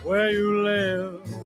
where you live.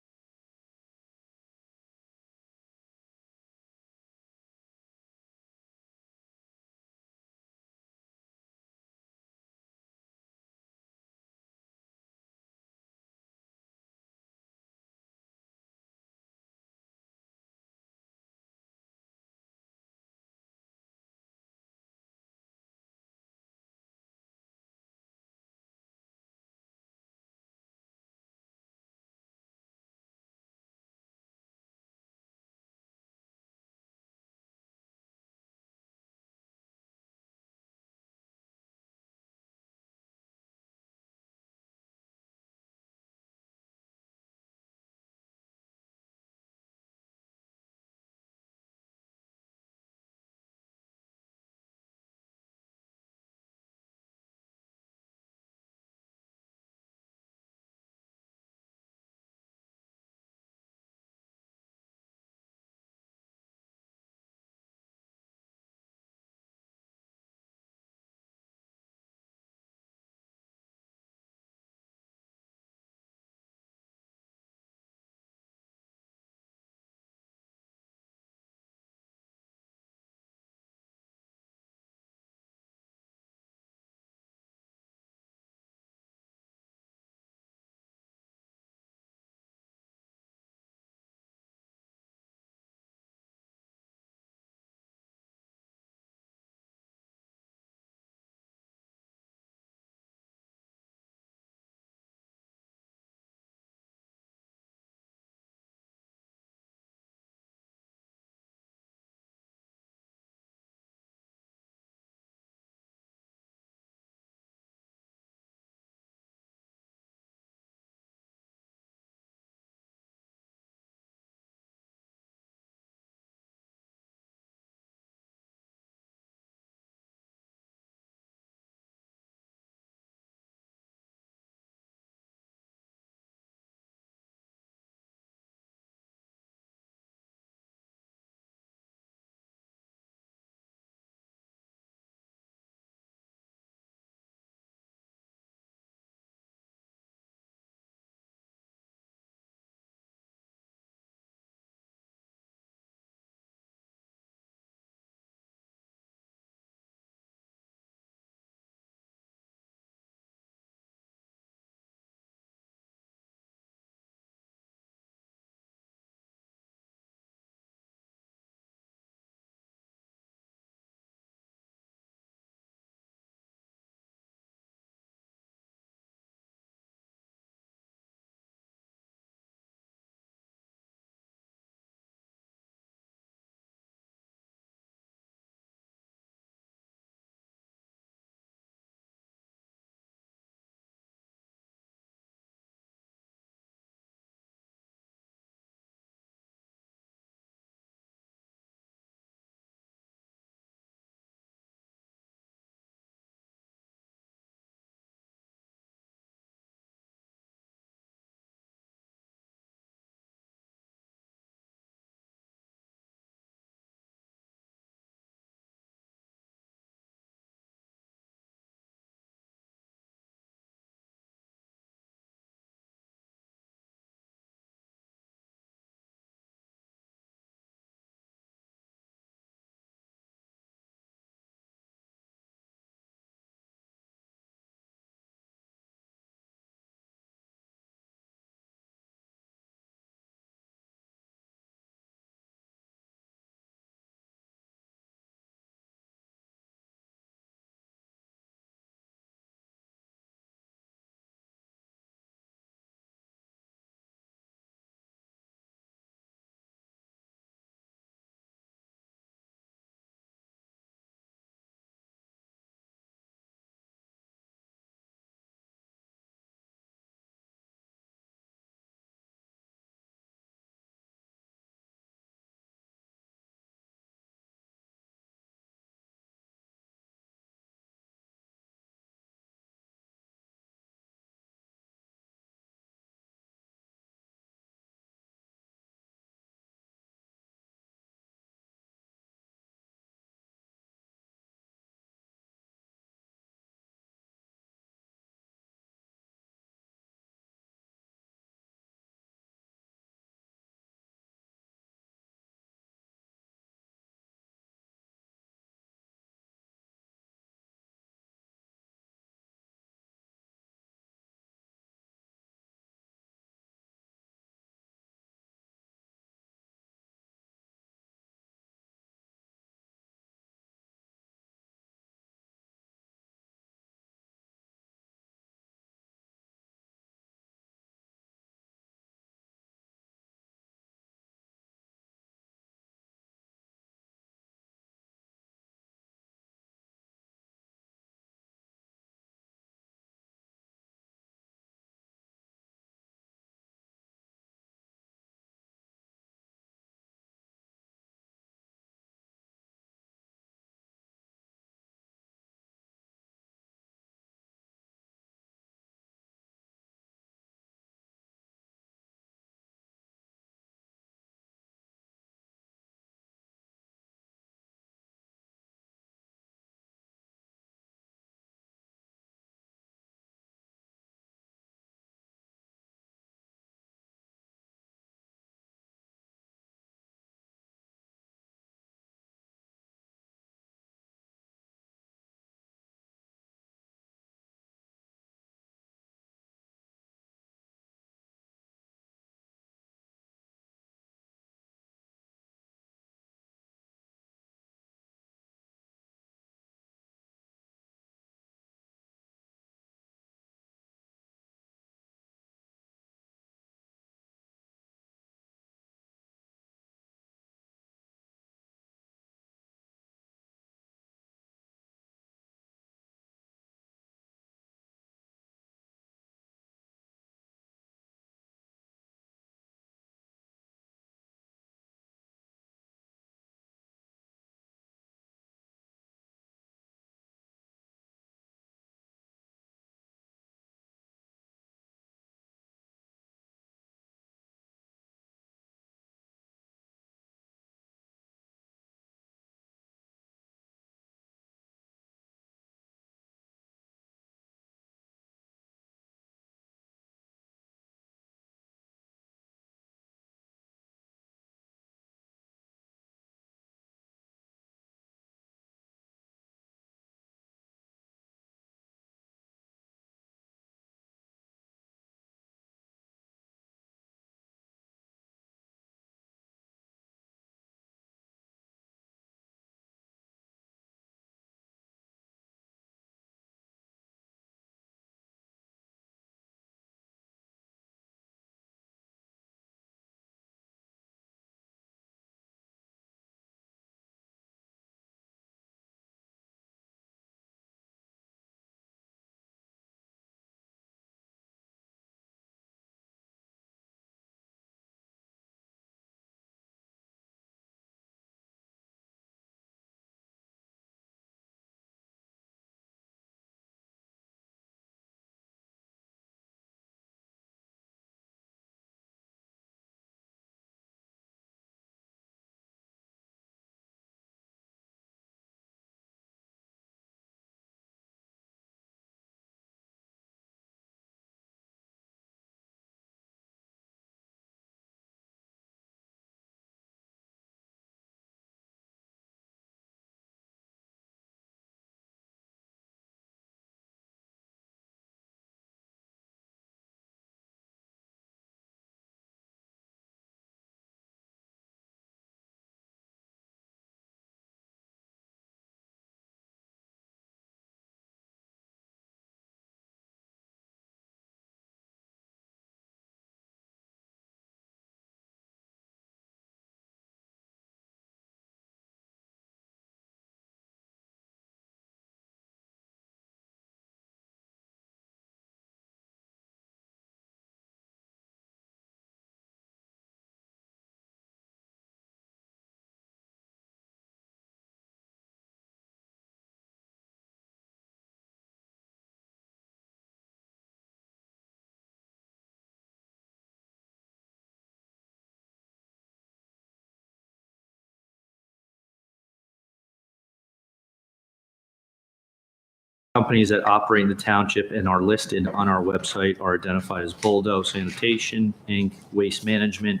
Companies that operate in the township and are listed on our website are identified as Boldo Sanitation, Inc., Waste Management,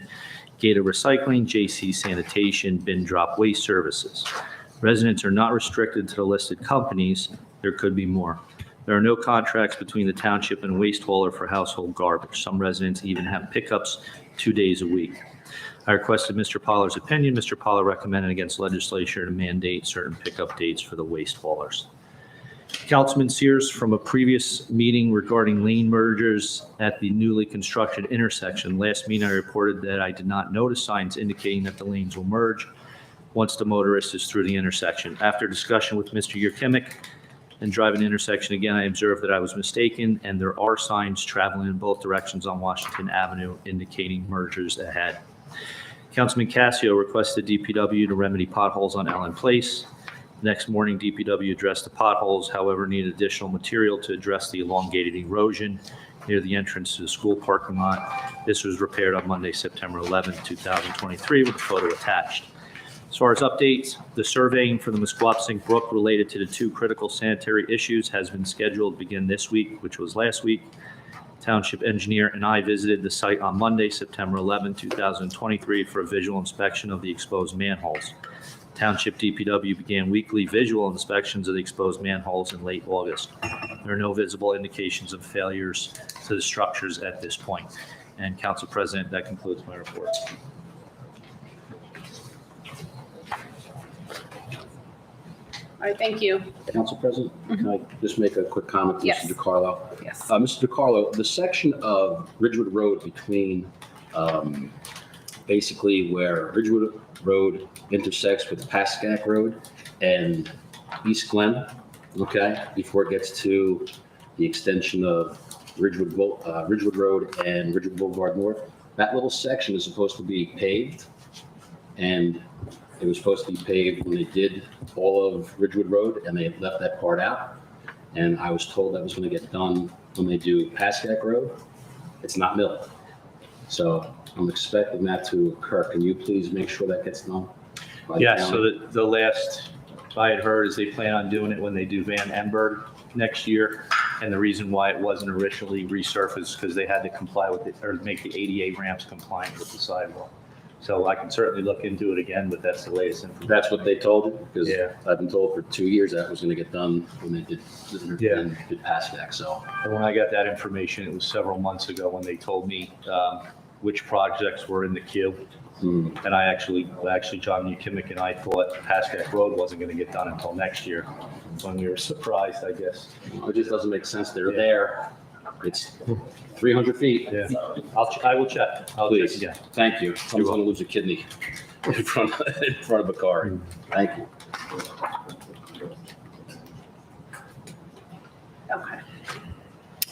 Gator Recycling, JC Sanitation, Bin Drop Waste Services. Residents are not restricted to the listed companies. There could be more. There are no contracts between the township and waste hauler for household garbage. Some residents even have pickups 2 days a week. I requested Mr. Pollar's opinion. Mr. Poller recommended against legislature to mandate certain pickup dates for the waste haulers. Councilman Sears, from a previous meeting regarding lane mergers at the newly constructed intersection. Last meeting, I reported that I did not notice signs indicating that the lanes will merge once the motorist is through the intersection. After discussion with Mr. Yurkimic and driving the intersection again, I observed that I was mistaken, and there are signs traveling in both directions on Washington Avenue indicating mergers ahead. Councilman Casio requested DPW to remedy potholes on Allen Place. Next morning, DPW addressed the potholes, however, needed additional material to address the elongated erosion near the entrance to the school parking lot. This was repaired on Monday, September 11, 2023, with a photo attached. As far as updates, the surveying for the Musquapsink Brook related to the 2 critical sanitary issues has been scheduled to begin this week, which was last week. Township engineer and I visited the site on Monday, September 11, 2023, for a visual inspection of the exposed manholes. Township DPW began weekly visual inspections of the exposed manholes in late August. There are no visible indications of failures to the structures at this point. And Council President, that concludes my report. All right, thank you. Council President, can I just make a quick comment to Yes. Mr. DiCarlo? Yes. Mr. DiCarlo, the section of Ridgewood Road between basically where Ridgewood Road intersects with Pascack Road and East Glen, okay, before it gets to the extension of Ridgewood Road and Ridgewood Boulevard North, that little section is supposed to be paved, and it was supposed to be paved when they did all of Ridgewood Road, and they had left that part out. And I was told that was going to get done when they do Pascack Road. It's not milled. So I'm expecting that to occur. Can you please make sure that gets done? by the Yeah, county? so the last I had heard is they plan on doing it when they do Van Emberg next year. And the reason why it wasn't originally resurfaced because they had to comply with it, or make the ADA ramps compliant with the sidewalk. So I can certainly look into it again, but that's the latest information. That's what they told you? Because Yeah. I've been told for 2 years that was going to get done when they did Pascack, so. And when I got that information, it was several months ago when they told me which projects were in the queue. And I actually, John Yukimic and I thought Pascack Road wasn't going to get done until next year, when we were surprised, I guess. It just doesn't make sense. They're Yeah. there. It's 300 feet. Yeah, I will check. I'll check Please. again. Thank you. Someone's going to lose a kidney in front of a car. Thank you.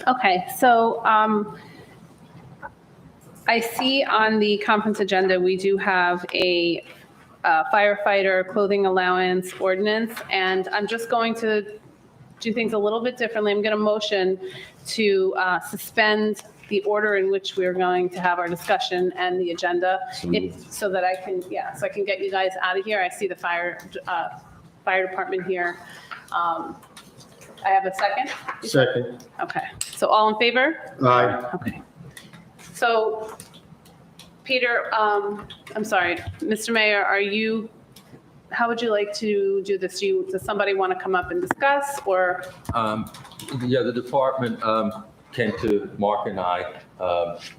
Okay, so I see on the conference agenda, we do have a firefighter clothing allowance ordinance, and I'm just going to do things a little bit differently. I'm going to motion to suspend the order in which we're going to have our discussion and the agenda, so that I can, so I can get you guys out of here. I see the fire department here. I have a second? Second. Okay, so all in favor? Aye. Okay. So, Peter, I'm sorry, Mr. Mayor, how would you like to do this? Does somebody want to come up and discuss, or? Yeah, the department came to Mark and I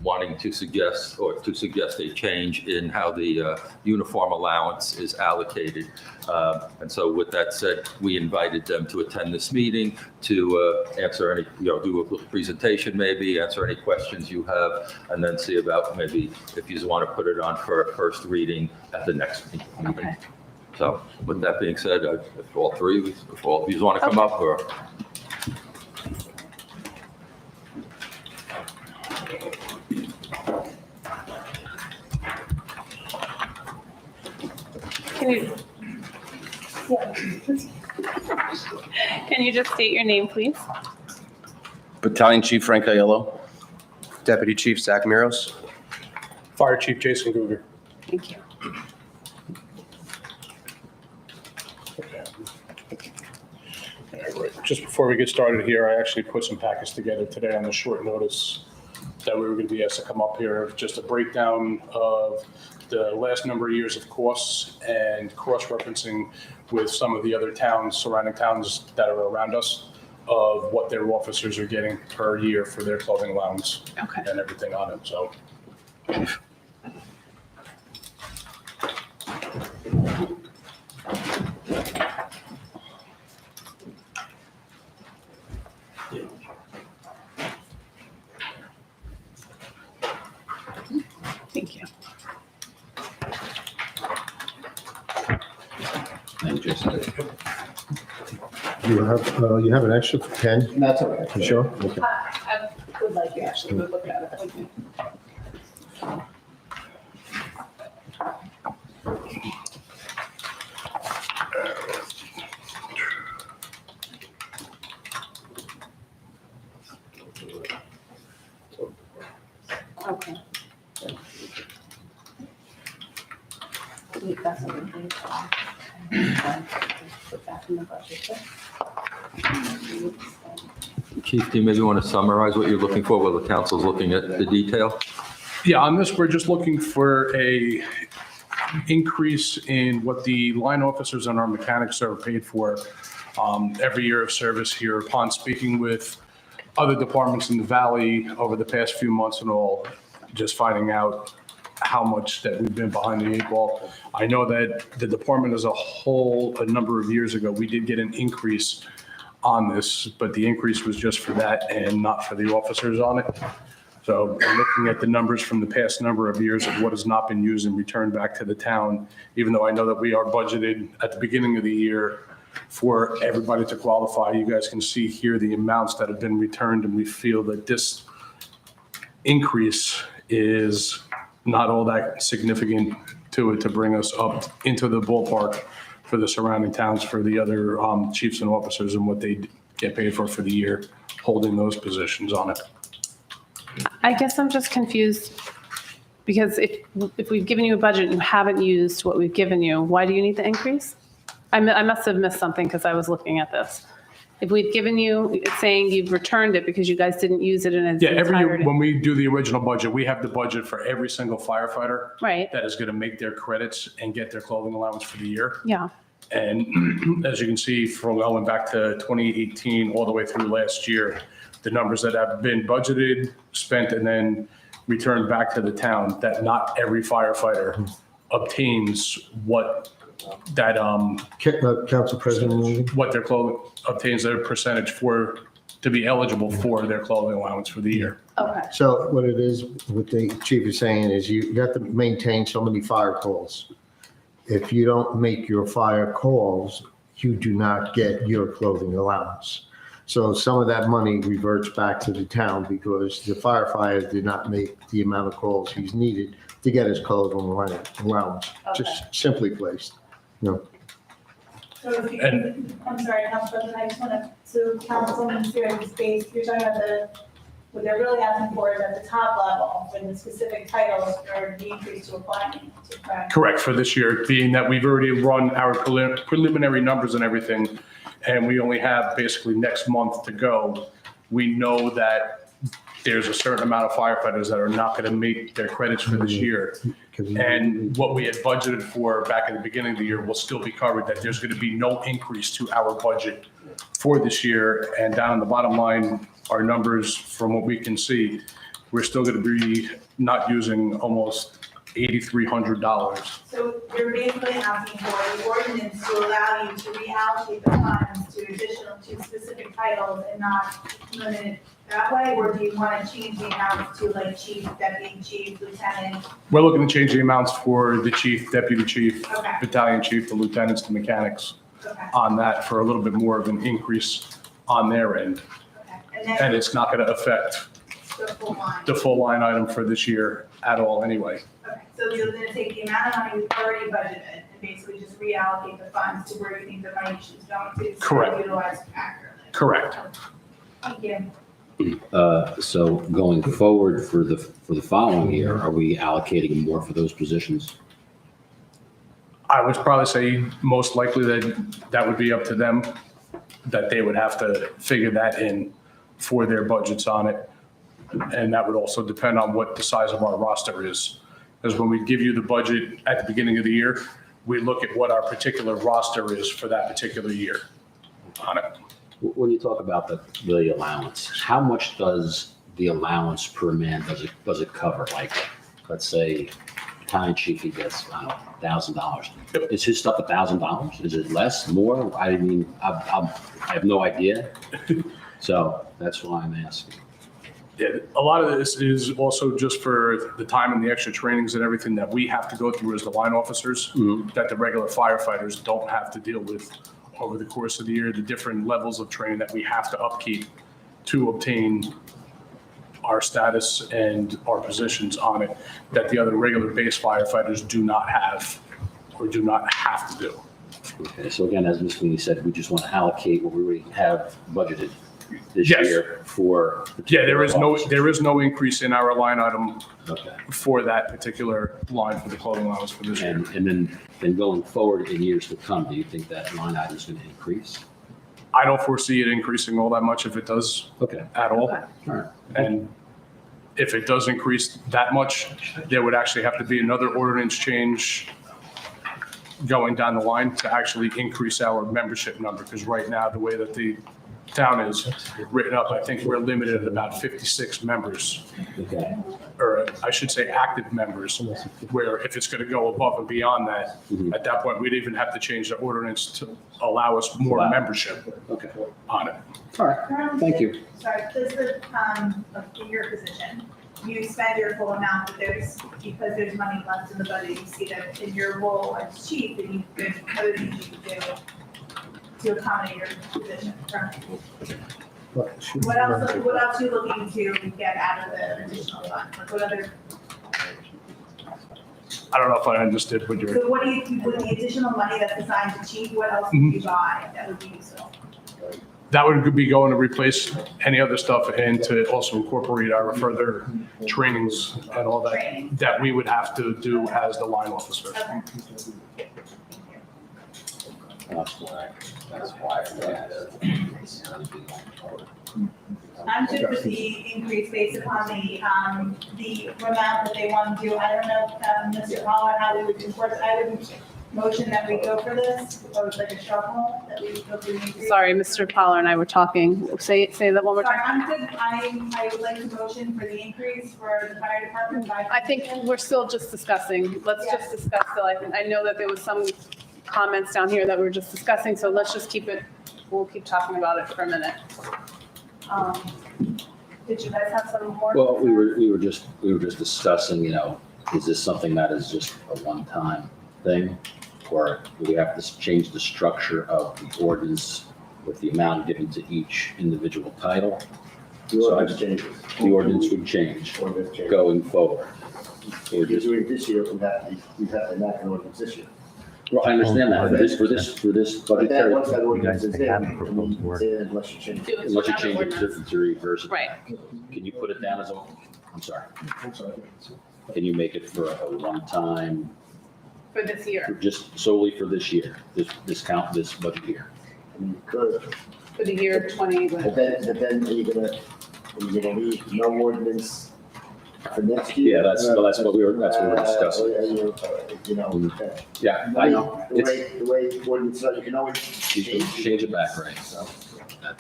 wanting to suggest a change in how the uniform allowance is allocated. And so with that said, we invited them to attend this meeting to answer any, do a little presentation maybe, answer any questions you have, and then see about maybe if you want to put it on for a first reading at the next meeting. Okay. So with that being said, if all of you want to come up, or. Can you just state your name, please? Battalion Chief Frank Aiello. Deputy Chief Zach Miros. Fire Chief Jason Guger. Thank you. All right, Just before we get started here, I actually put some packets together today on the short notice that we were going to be asked to come up here. Just a breakdown of the last number of years of costs and cross-referencing with some of the other towns, surrounding towns that are around us, of what their officers are getting per year for their clothing allowance Okay. and everything on it, so. Thank you. Thank you, Jason. You have an extra pen? That's all right. You sure? Okay. I would like you actually to look at it. Okay. Wait, that's what we did. Put that in the budget. Chief, do you maybe want to summarize what you're looking for while the council's looking at the detail? Yeah, on this, we're just looking for a increase in what the line officers and our mechanics are paid for every year of service here. Upon speaking with other departments in the valley over the past few months and all, just finding out how much that we've been behind the eight ball. I know that the department as a whole, a number of years ago, we did get an increase on this, but the increase was just for that and not for the officers on it. So looking at the numbers from the past number of years of what has not been used and returned back to the town, even though I know that we are budgeted at the beginning of the year for everybody to qualify, you guys can see here the amounts that have been returned, and we feel that this increase is not all that significant to it to bring us up into the ballpark for the surrounding towns, for the other chiefs and officers and what they get paid for the year, holding those positions on it. I guess I'm just confused because if we've given you a budget and you haven't used what we've given you, why do you need the increase? I must have missed something because I was looking at this. If we've given you, it's saying you've returned it because you guys didn't use it in its Yeah, every year entirety. when we do the original budget, we have the budget for every single firefighter Right, that is going to make their credits and get their clothing allowance for the year. yeah, And as you can see, from going back to 2018 all the way through last year, the numbers that have been budgeted, spent, and then returned back to the town, that not every firefighter obtains what that, Council President, what their clothing, obtains their percentage for, to be eligible for their clothing allowance for the year. okay, so what it is, what the chief is saying is you have to maintain so many fire calls. If you don't make your fire calls, you do not get your clothing allowance. So some of that money reverts back to the town because the firefighter did not make the amount of calls he's needed to get his clothing allowance, just simply placed. No. So if you, And- I'm sorry, Council President, I just want to, so Councilman's here in the space, you're talking about what they're really asking for is at the top level, when the specific titles are the increase to applying to, correct? Correct, for this year, being that we've already run our preliminary numbers and everything, and we only have basically next month to go. We know that there's a certain amount of firefighters that are not going to make their credits for this year. And what we had budgeted for back at the beginning of the year will still be covered, that there's going to be no increase to our budget for this year. And down on the bottom line, our numbers, from what we can see, we're still going to be not using almost $8,300. So you're basically asking for the ordinance to allow you to reallocate the funds to specific titles and not limit it that way? Or do you want to change the amounts to like chief, deputy chief, lieutenant? We're looking to change the amounts for the chief, deputy chief, Okay, battalion chief, the lieutenants, the mechanics okay, on that for a little bit more of an increase on their end. okay. And And then it's not going to affect the full line. the full line item for this year at all anyway. Okay, so you're going to take the amount of money you've already budgeted and basically just reallocate the funds to where you think the money should go to. So Correct. utilize accurately. Correct. Thank you. So going forward for the following year, are we allocating more for those positions? I would probably say most likely that would be up to them that they would have to figure that in for their budgets on it. And that would also depend on what the size of our roster is. Because when we give you the budget at the beginning of the year, we look at what our particular roster is for that particular year on it. When you talk about the allowance, how much does the allowance per man, does it cover? Like, let's say battalion chief, he gets, I don't know, $1,000. Is his stuff $1,000? Is it less, more? I mean, I have no idea. So that's why I'm asking. Yeah, a lot of this is also just for the time and the extra trainings and everything that we have to go through as the line officers, that the regular firefighters don't have to deal with over the course of the year, the different levels of training that we have to upkeep to obtain our status and our positions on it, that the other regular base firefighters do not have or do not have to do. Okay, so again, as Ms. Sweeney said, we just want to allocate what we already have budgeted this Yes. year for. Yeah, there particular is no increase in our line item officers. Okay. for that particular line for the clothing allowance for this year. And then going forward in years to come, do you think that line item is going to increase? I don't foresee it increasing all that much if it does Okay, at all. Okay. all right. And if it does increase that much, there would actually have to be another ordinance change going down the line to actually increase our membership number. Because right now, the way that the town is written up, I think we're limited at about 56 members, Okay. or I should say active members, where if it's going to go above and beyond that, Mhm. at that point, we'd even have to change the ordinance to allow us more Wow. membership Okay. on it. All right. Thank you. Sorry, does in your position, you spend your full amount, but because there's money left in the budget, you see that in your role as chief, that there's other things you can do to accommodate your position currently. What else are you looking to get out of the additional fund? Like what other, I don't know if I understood what you're, so what do you, with the additional money that's assigned to chief, what else can you buy that would be useful? that would be going to replace any other stuff and to also incorporate our further trainings and all that we would have to do as the line officer. Okay. That's why. I'm good with the increase based upon the amount that they want to do. I don't know, Mr. Pollard, how we would enforce, I would motion that we go for this, or it's like a shuffle, that we go for the increase. Sorry, Mr. Pollard and I were talking. Say that one more Sorry, time. I'm good, I would like to motion for the increase for the fire department by. I think we're still just discussing. Let's just discuss still. I know that there was some comments down here that we were just discussing, so let's just keep it, we'll keep talking about it for a minute. Did you guys have some more? Well, we were just discussing, is this something that is just a one-time thing? Or do we have to change the structure of the ordinance with the amount given to each individual title? The ordinance changes. The ordinance would change Ordinance changes. going forward. If you're doing it this year, we'd have to enact an ordinance this year. Well, I understand that, for this But then, budgetary, once that ordinance is there, have a proposed word. unless you change it. unless you change it to reverse it. Right. Can you put it down as a, I'm sorry, I'm sorry. can you make it for a one-time, For this year, just solely for this year, this budget year? I mean, you could, for the year 20. but then you're gonna leave no ordinance for next year. Yeah, that's what we were discussing. Yeah, The way ordinance, you can always you can change it back, right? So,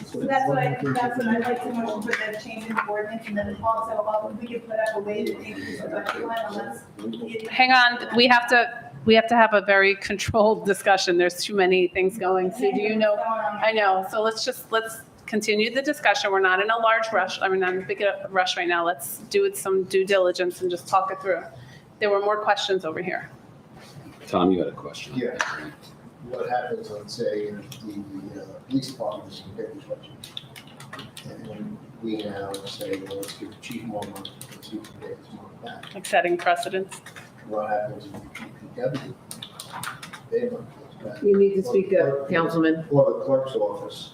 So that's what I'd like to motion for the change in the ordinance, and then also, we could put up a way to increase the budget line unless. Hang on, we have to have a very controlled discussion. There's too many things going. So do you know? I know. So let's continue the discussion. We're not in a large rush. I mean, I'm in a big rush right now. Let's do it some due diligence and just talk it through. There were more questions over here. Tom, you had a question? Yeah. What happens, let's say, in the police department is compared to budget? And we now say, well, let's give the chief more money, let's see if we can get this money back. Like setting precedents. What happens in the DPW? They don't get back. You need to speak up, Councilman. Or the clerk's office.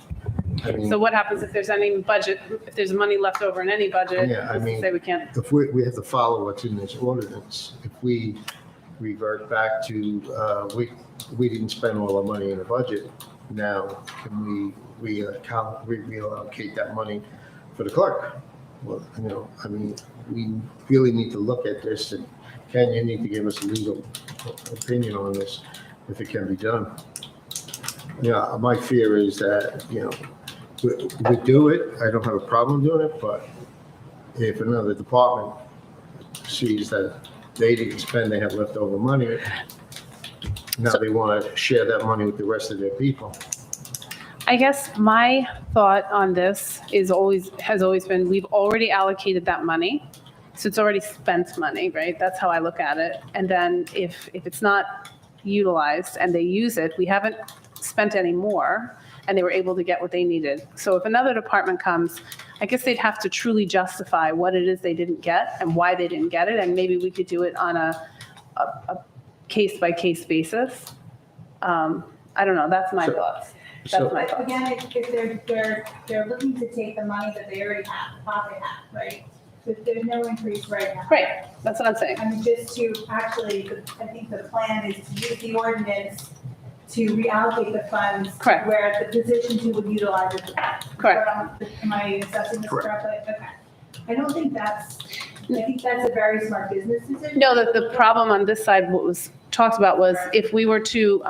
I mean, So what happens if there's any budget, if there's money left over in any budget? Yeah, I let's mean- say we can't. if we have to follow what's in this ordinance. If we revert back to, we didn't spend all the money in the budget, now can we reallocate that money for the clerk. Well, I mean, we really need to look at this, and Ken, you need to give us a legal opinion on this, if it can be done. Yeah, my fear is that, we do it, I don't have a problem doing it, but if another department sees that they didn't spend, they have leftover money, now they want to share that money with the rest of their people. I guess my thought on this has always been, we've already allocated that money. So it's already spent money, right? That's how I look at it. And then if it's not utilized and they use it, we haven't spent any more and they were able to get what they needed. So if another department comes, I guess they'd have to truly justify what it is they didn't get and why they didn't get it. And maybe we could do it on a case-by-case basis. I don't know, that's my thoughts. That's my But thoughts. again, if they're looking to take the money that they already have, thought they have, right? So there's no increase right now. Right, that's what I'm saying. I mean, just to actually, I think the plan is to use the ordinance to reallocate the funds. Correct. Where the positions who would utilize it. Correct. Am I assessing this Correct. correctly? Okay. I think that's a very smart business decision. No, the problem on this side, what was talked about was if we were to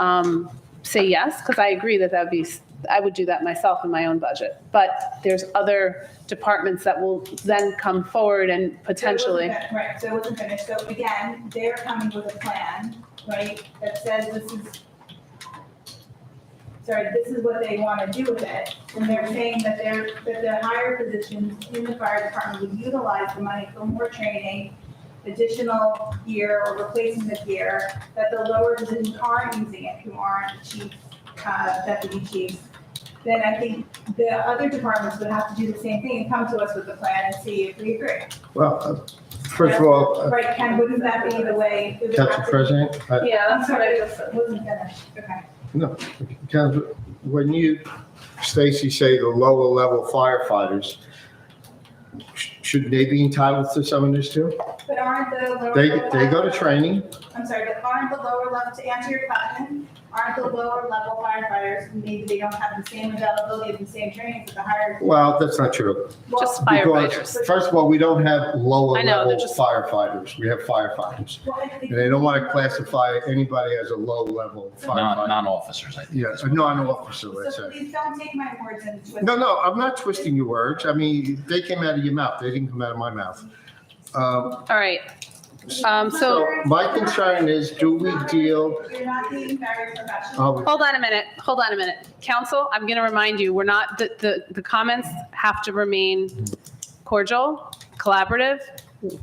say yes, because I agree that would be, I would do that myself in my own budget. But there's other departments that will then come forward and potentially. Right, so it wasn't finished. So again, they're coming with a plan, right, that says this is what they want to do with it. And they're saying that the higher positions in the fire department would utilize the money for more training, additional gear or replacing the gear, that the lower positions aren't using it, who aren't chief, deputy chiefs. Then I think the other departments would have to do the same thing and come to us with a plan and see if we agree. Well, first of all, Right, Ken, wouldn't that be the way? it would have Council to- President, Yeah, I'm sorry, it wasn't finished. Okay. no, Council, when you, Stacy, say the lower level firefighters, should they be entitled to some of this too? But aren't the lower They level go to firefighters- training. I'm sorry, but aren't the lower level, to answer your question, aren't the lower level firefighters, maybe they don't have the same availability and the same training as the higher? Well, that's not true. Well, Just Because, firefighters. first of all, we don't have lower I know, level they're just- firefighters. We have firefighters. well, I think- And they don't want to classify anybody as a low level firefighter. Non-officers, I think. Yeah, a non-officer, let's So say. please don't take my words and twist. No, I'm not twisting your words. I mean, they came out of your mouth. They didn't come out of my mouth. All right. So My concern is, do we deal, You're not being very professional. hold on a minute. Council, I'm going to remind you, we're not, the comments have to remain cordial, collaborative.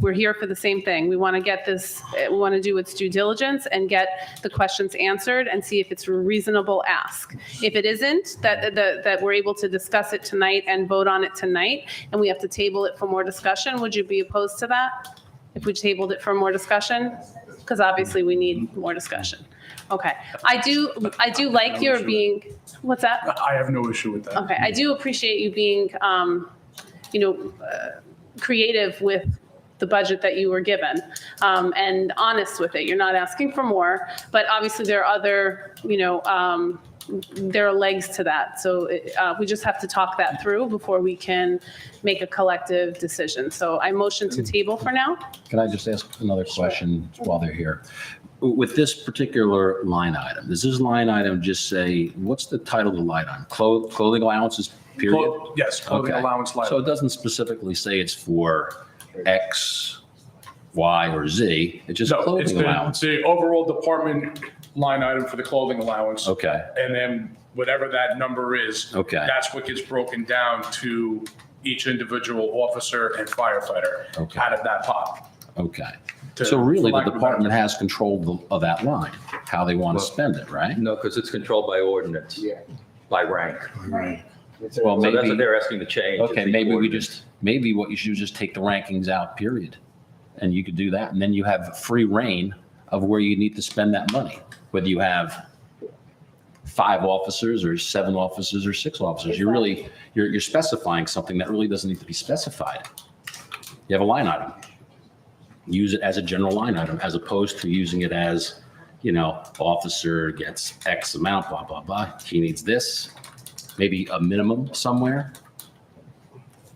We're here for the same thing. We want to get this, we want to do its due diligence and get the questions answered and see if it's a reasonable ask. If it isn't, that we're able to discuss it tonight and vote on it tonight, and we have to table it for more discussion, would you be opposed to that? If we tabled it for more discussion? Because obviously we need more discussion. Okay. I do like your being, what's that? I have no issue with that. Okay, I do appreciate you being, creative with the budget that you were given, and honest with it. You're not asking for more, but obviously there are other, there are legs to that. So we just have to talk that through before we can make a collective decision. So I motion to table for now. Can I just ask another question while they're here? With this particular line item, does this line item just say, what's the title of the line item? Clothing allowances, period? Yes, clothing Okay. allowance So it liability. doesn't specifically say it's for X, Y, or Z, it's just No, it's clothing the allowance? overall department line item for the clothing allowance. Okay, And then whatever that number is. Okay. That's what gets broken down to each individual officer and firefighter Okay. out of that pot. okay. to- So really, for the lack of a better department term. has control of that line, how they want to spend it, right? No, because it's controlled by ordinance, Yeah. by rank. Right. It's a- Well, So that's maybe- what they're asking to change. is Okay, the maybe ordinance. maybe what you should do is just take the rankings out, period. And you could do that, and then you have free reign of where you need to spend that money, whether you have 5 officers or 7 officers or 6 officers. You're specifying something that really doesn't need to be specified. You have a line item. Use it as a general line item as opposed to using it as, officer gets X amount, blah, blah, blah. He needs this. maybe a minimum somewhere.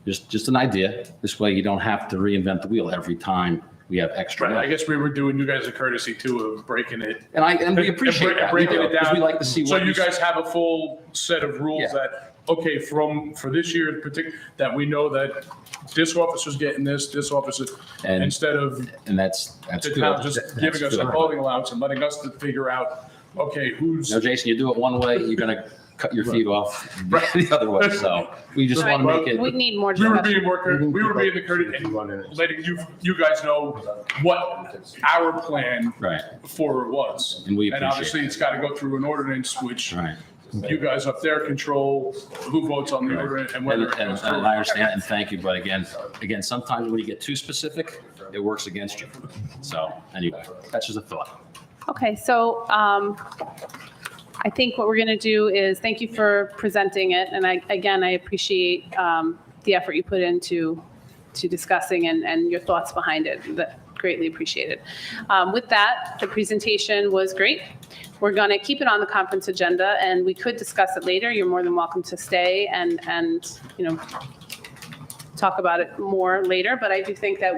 Just an idea. This way you don't have to reinvent the wheel every time we have extra. Right, I money. guess we were doing you guys a courtesy too of breaking it. And we appreciate that. We Breaking do, it 'cause down. we like to see So what you guys have a full set of rules Yeah. that, okay, for this year in particular, that we know that this officer's getting this officer, And- instead of And that's the good. town just That's giving us a good. clothing allowance and letting us to figure out, okay, who's. No, Jason, you do it one way, you're gonna cut your feet off the other way. So we just want to make it. We need more We were discussion. being we were being the courteous and letting you guys know what our plan Right, for it was. and we And appreciate obviously, it. it's got to go through an ordinance, which Right. you guys up there control who votes on the Right. ordinance and And, whether and it goes and through. I understand, and thank you, but again, sometimes when you get too specific, it works against you. So anyway, that's just a thought. Okay, so I think what we're going to do is, thank you for presenting it. And I appreciate the effort you put into discussing and your thoughts behind it. Greatly appreciated. With that, the presentation was great. We're going to keep it on the conference agenda, and we could discuss it later. You're more than welcome to stay and talk about it more later, but I do think that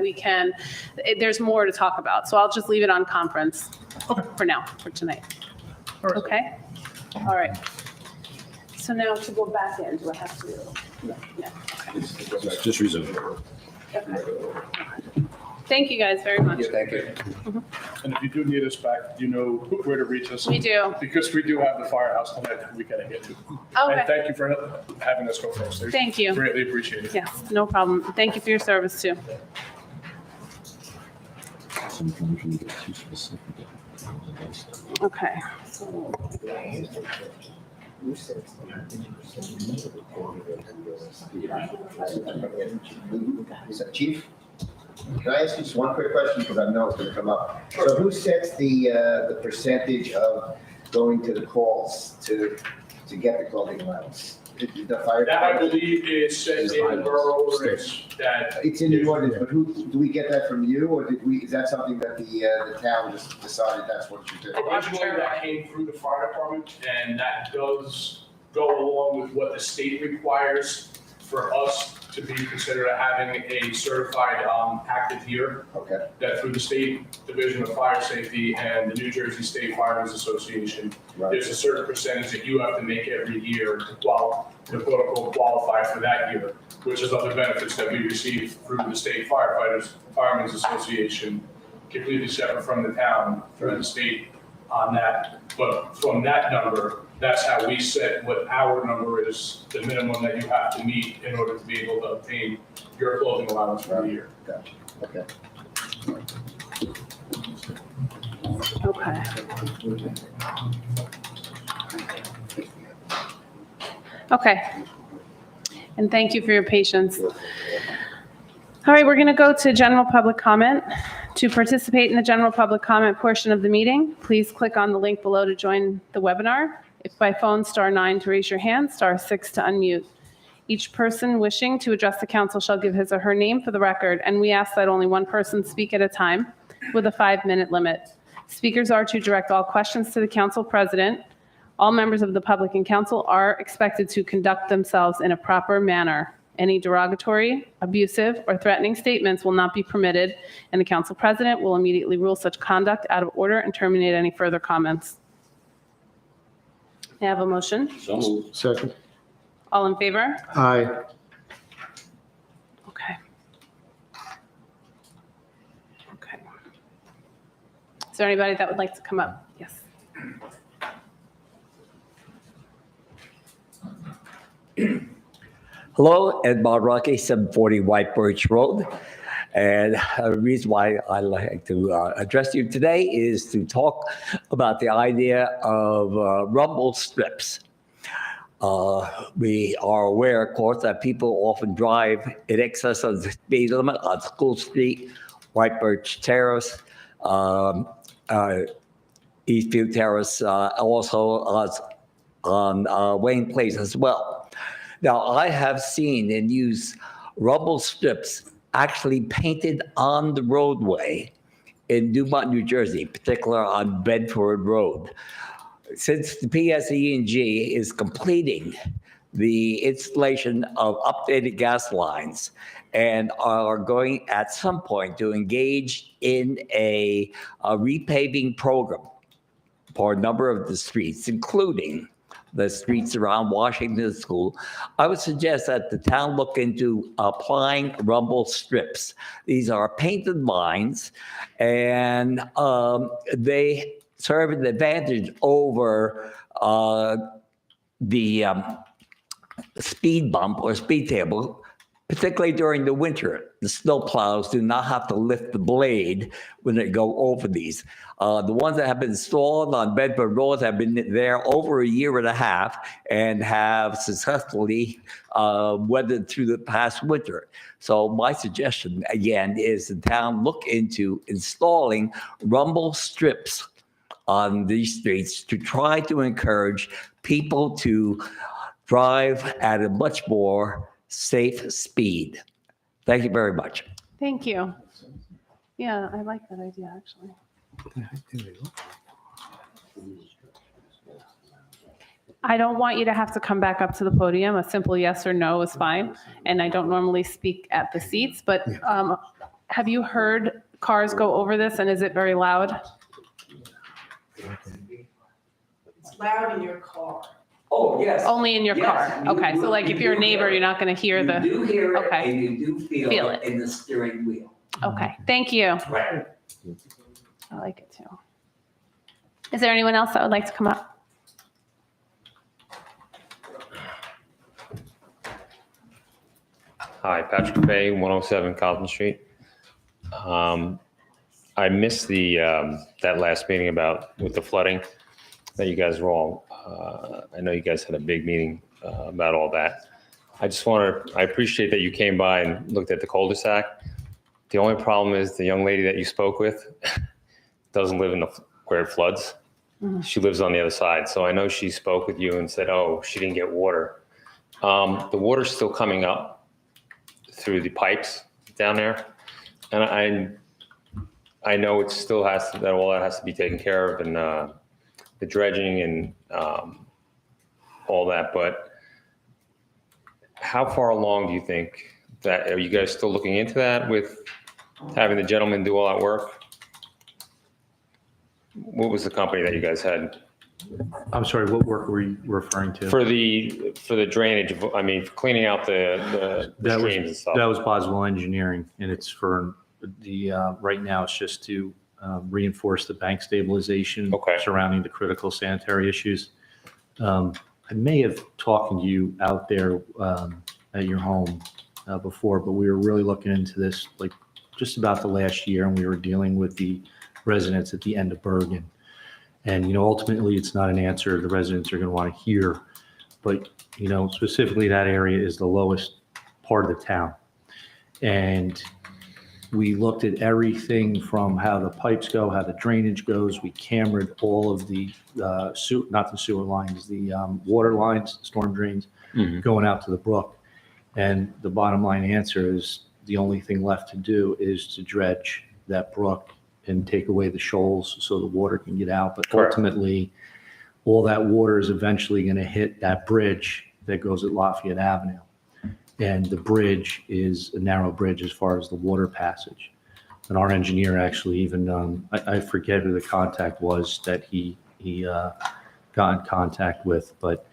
there's more to talk about. So I'll just leave it on conference for now, for tonight. Okay? All right. So now to go back in, do I have to? Yeah, okay. Just resume. Okay. Thank you guys very much. Thank you. And if you do need us back, you know where to reach us. We do. Because we do have the firehouse tonight that we gotta get to. Okay. And thank you for having us go first. Thank you. Greatly appreciate it. Yes, no problem. Thank you for your service too. Sometimes when you get too specific. Okay. Chief, can I ask you just one quick question, because I know it's gonna come up? So who sets the percentage of going to the calls to get the clothing allowance? The fire That I department? believe is set in the borough ordinance that. It's in the ordinance, but do we get that from you, or is that something that the town just decided that's what you do? Originally, that came through the fire department, and that does go along with what the state requires for us to be considered having a certified active year. Okay, That through the State Division of Fire Safety and the New Jersey State Firemen's Association, right. there's a certain percentage that you have to make every year to quote unquote qualify for that year, which is other benefits that we receive through the State Firemen's Association, completely separate from the town, through the state on that. But from that number, that's how we set what our number is, the minimum that you have to meet in order to be able to obtain your clothing allowance for the year. Gotcha, okay. Okay. Okay. And thank you for your patience. All right, we're going to go to general public comment. To participate in the general public comment portion of the meeting, please click on the link below to join the webinar. If by phone, *9 to raise your hand, *6 to unmute. Each person wishing to address the council shall give his or her name for the record, and we ask that only one person speak at a time with a 5-minute limit. Speakers are to direct all questions to the council president. All members of the public and council are expected to conduct themselves in a proper manner. Any derogatory, abusive, or threatening statements will not be permitted, and the council president will immediately rule such conduct out of order and terminate any further comments. May I have a motion? So moved. Second. All in favor? Aye. Okay. Okay. Is there anybody that would like to come up? Yes. Hello, Ed Rocky, 740 White Birch Road. And the reason why I'd like to address you today is to talk about the idea of rumble strips. We are aware, of course, that people often drive in excess of the speed limit on School Street, White Birch Terrace, Eastview Terrace, also on Wayne Place as well. Now, I have seen and used rumble strips actually painted on the roadway in Dumont, New Jersey, particularly on Bedford Road. Since the PSE&G is completing the installation of updated gas lines and are going at some point to engage in a repaving program for a number of the streets, including the streets around Washington School. I would suggest that the town look into applying rumble strips. These are painted lines, and they serve an advantage over the speed bump or speed table, particularly during the winter. The snow plows do not have to lift the blade when they go over these. The ones that have been installed on Bedford Road have been there over a year and a half and have successfully weathered through the past winter. So my suggestion, again, is the town look into installing rumble strips on these streets to try to encourage people to drive at a much more safe speed. Thank you very much. Thank you. Yeah, I like that idea, actually. I don't want you to have to come back up to the podium. A simple yes or no is fine. And I don't normally speak at the seats, but have you heard cars go over this, and is it very loud? It's loud in your car. Oh, yes. Only in your car? Okay, so like if you're a neighbor, you're not going to hear the, You do hear it okay. and you do Feel feel it. it in the steering wheel. okay, thank you. Right. I like it too. Is there anyone else that would like to come up? Hi, Patrick Bay, 107 Carlton Street. I missed the that last meeting with the flooding that you guys were all. I know you guys had a big meeting about all that. I appreciate that you came by and looked at the cul-de-sac. The only problem is the young lady that you spoke with doesn't live where it floods. Mm-hmm. She lives on the other side. So I know she spoke with you and said, oh, she didn't get water. The water's still coming up through the pipes down there. And I know it still all that has to be taken care of, and the dredging and all that. But how far along do you think that, are you guys still looking into that with having the gentleman do all that work? What was the company that you guys had? I'm sorry, what work were you referring to? For the drainage, for cleaning out the streams and stuff. That was Boswell Engineering, and it's for right now it's just to reinforce the bank stabilization surrounding the critical sanitary issues. I may have talked to you out there at your home before, but we were really looking into this like just about the last year, and we were dealing with the residents at the end of Bergen. And, ultimately it's not an answer the residents are going to want to hear, but, specifically that area is the lowest part of the town. And we looked at everything from how the pipes go, how the drainage goes. We cameraed all of the, not the sewer lines, the water lines, storm drains going out to the brook. And the bottom line answer is the only thing left to do is to dredge that brook and take away the shoals so the water can get out. But ultimately, all that water is eventually going to hit that bridge that goes at Lafayette Avenue. And the bridge is a narrow bridge as far as the water passage. And our engineer actually even, I forget who the contact was that he got in contact with, but,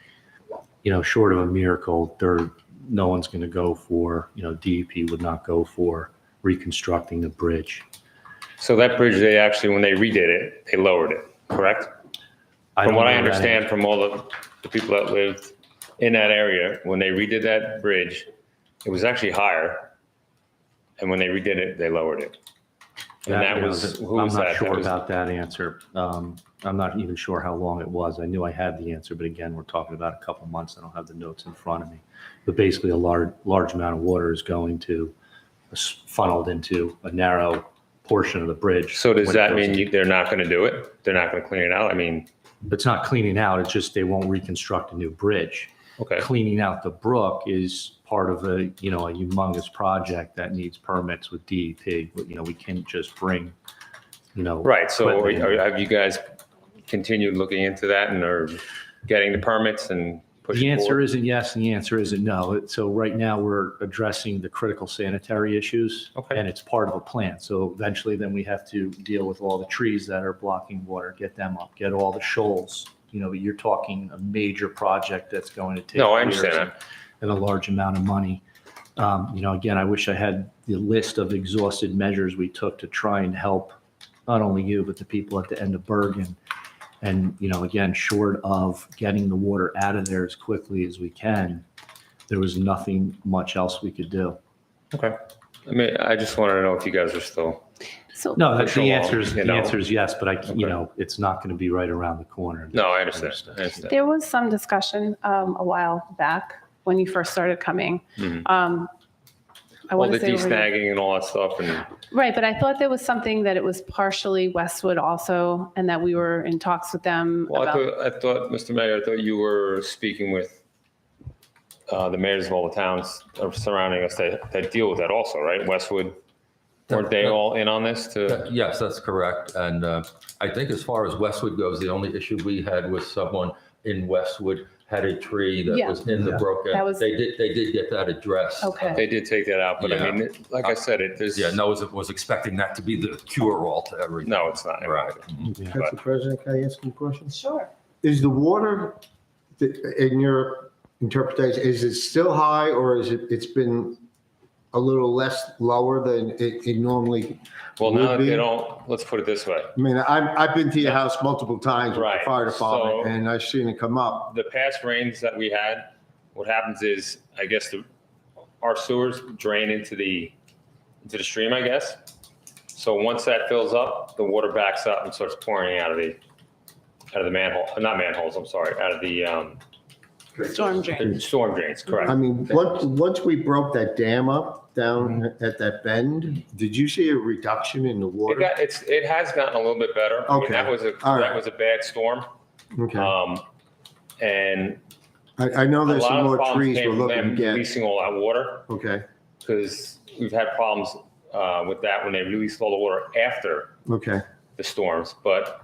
short of a miracle, no one's going to go for, DEP would not go for reconstructing the bridge. So that bridge, they actually, when they redid it, they lowered it, correct? From what I understand from all the people that lived in that area, when they redid that bridge, it was actually higher. And when they redid it, they lowered it. And that was, who was that? I'm not sure about that answer. I'm not even sure how long it was. I knew I had the answer, but again, we're talking about a couple months. I don't have the notes in front of me. But basically a large amount of water is going to, funneled into a narrow portion of the bridge. So does that mean they're not going to do it? They're not going to clean it out? It's not cleaning out. It's just they won't reconstruct a new bridge. Okay. Cleaning out the brook is part of a humongous project that needs permits with DEP. But, we can't just bring, Right. So equipment in. have you guys continued looking into that and are getting the permits and push The it answer forward? isn't yes, and the answer isn't no. So right now, we're addressing the critical sanitary issues, Okay. and it's part of a plan. So eventually, then we have to deal with all the trees that are blocking water, get them up, get all the shoals. You know, you're talking a major project that's going to take No, I years understand that. and a large amount of money. You know, again, I wish I had the list of exhausted measures we took to try and help not only you, but the people at the end of Bergen. And, you know, again, short of getting the water out of there as quickly as we can, there was nothing much else we could do. Okay. I mean, I just wanted to know if you guys are still, So No, Push the along, answer is, you the know. answer is yes, but you Okay. know, it's not going to be right around the corner. no, I understand. I understand. there was some discussion a while back when you first started coming. Mhm. I All want the to say over here. de-snagging and all that stuff and, Right, but I thought there was something that it was partially Westwood also, and that we were in talks with them well, about. I thought, Mr. Mayor, I thought you were speaking with the mayors of all the towns surrounding us that deal with that also, right? Westwood, weren't they all in on this to? Yes, that's correct. And I think as far as Westwood goes, the only issue we had was someone in Westwood had a tree that Yeah. was in the brook. That was- They did get that addressed. Okay. They did take that out, but I Yeah. mean, like I said, there's. Yeah, no one was expecting that to be the cure-all to everything. No, it's not. Right. Council President, can I ask you a question? Sure. Is the water, in your interpretation, is it still high or is it's been a little less lower than it normally? Well, now that would be? they don't, let's put it this way. I mean, I've been to your house multiple times with the Right, fire department so- and I've seen it come up. The past rains that we had, what happens is, I guess our sewers drain into the stream, I guess. So once that fills up, the water backs up and starts pouring out of the manhole, not manholes, I'm sorry, out of the Storm drain. storm drains, correct. I mean, once we broke that dam up down at that bend, did you see a reduction in the water? It has gotten a little bit better. I mean, Okay. that All right. was a bad storm. Okay. And I know a there's lot some of more problems trees we're came from looking to them get. releasing all that water. Okay, Because we've had problems with that when they released all the water after okay. the storms, but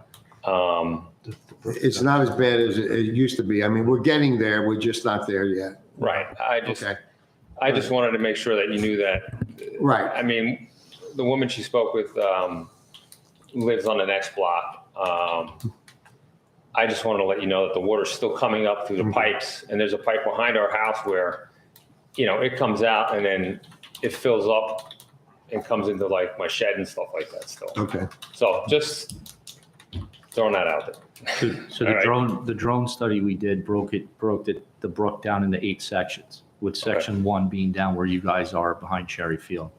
It's not as bad as it used to be. I mean, we're getting there. We're just not there yet. right. Okay, I just wanted to make sure that you knew that. right. I mean, the woman she spoke with lives on the next block. I just wanted to let you know that the water's still coming up through the pipes, and there's a pipe behind our house where, you know, it comes out and then it fills up and comes into like my shed and stuff like that still. Okay. So just throwing that out there. So All right. the drone study we did broke the brook down into 8 sections, with section 1 being down where you guys are behind Cherry Field.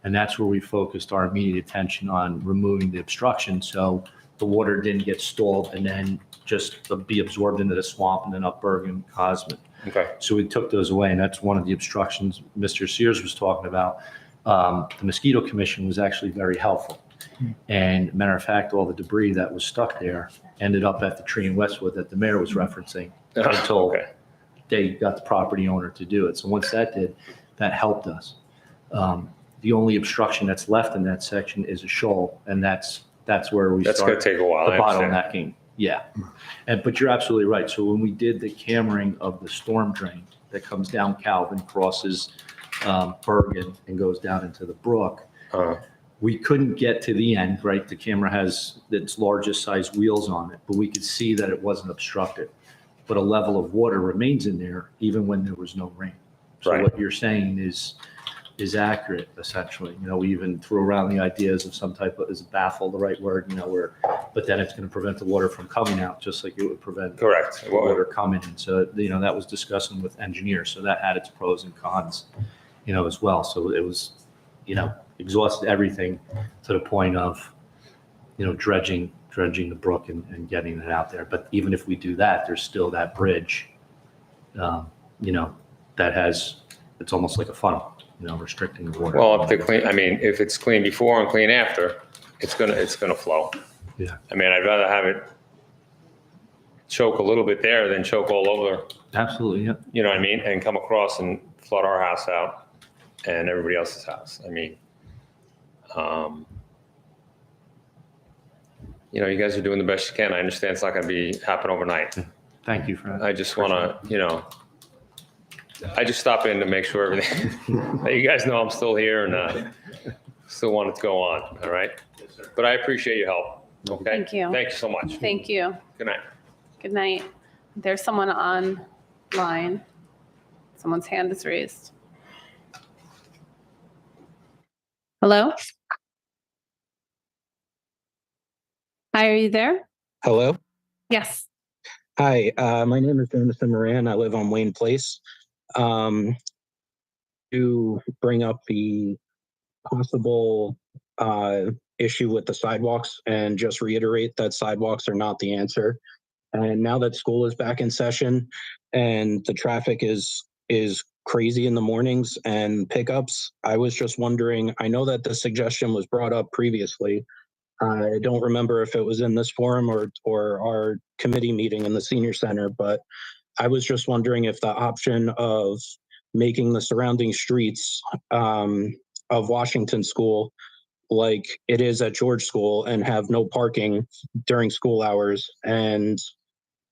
And that's where we focused our immediate attention on removing the obstruction, so the water didn't get stalled and then just be absorbed into the swamp and then up Bergen, Cosman. Okay. So we took those away, and that's one of the obstructions Mr. Sears was talking about. The mosquito commission was actually very helpful. And matter of fact, all the debris that was stuck there ended up at the tree in Westwood that the mayor was referencing until Okay. they got the property owner to do it. So once that did, that helped us. The only obstruction that's left in that section is a shoal, and that's where we That's going to start take a while. the I understand. bottlenecking. Yeah. But you're absolutely right. So when we did the cammering of the storm drain that comes down Calvin, crosses Bergen, and goes down into the brook, we couldn't get to the end, right? The camera has its largest size wheels on it, but we could see that it wasn't obstructed. But a level of water remains in there even when there was no rain. So Right. what you're saying is accurate, essentially. You know, we even threw around the ideas of some type of, is baffle the right word, you know, but then it's going to prevent the water from coming out, just like it would prevent Correct. the water coming in. So, you know, that was discussing with engineers. So that had its pros and cons, you know, as well. So it was, you know, exhausted everything to the point of, you know, dredging the brook and getting it out there. But even if we do that, there's still that bridge, you know, that has, it's almost like a funnel, you know, restricting the water. Well, if it's clean before and clean after, it's gonna flow. Yeah. I mean, I'd rather have it choke a little bit there than choke all over, Absolutely, yeah. you know what I mean? And come across and flood our house out and everybody else's house. I mean, you know, you guys are doing the best you can. I understand it's not gonna happen overnight. Thank you for that. I just want to, I just stop in to make sure everything, that you guys know I'm still here and still want it to go on, all right? But I appreciate your help, okay? Thank you. Thank you so much. Thank you. Good night. Good night. There's someone online. Someone's hand is raised. Hello? Hi, are you there? Hello. Yes. Hi, my name is Jameson Moran. I live on Wayne Place. To bring up the possible issue with the sidewalks and just reiterate that sidewalks are not the answer. And now that school is back in session and the traffic is crazy in the mornings and pickups, I was just wondering, I know that the suggestion was brought up previously. I don't remember if it was in this forum or our committee meeting in the senior center, but I was just wondering if the option of making the surrounding streets of Washington School like it is at George School and have no parking during school hours and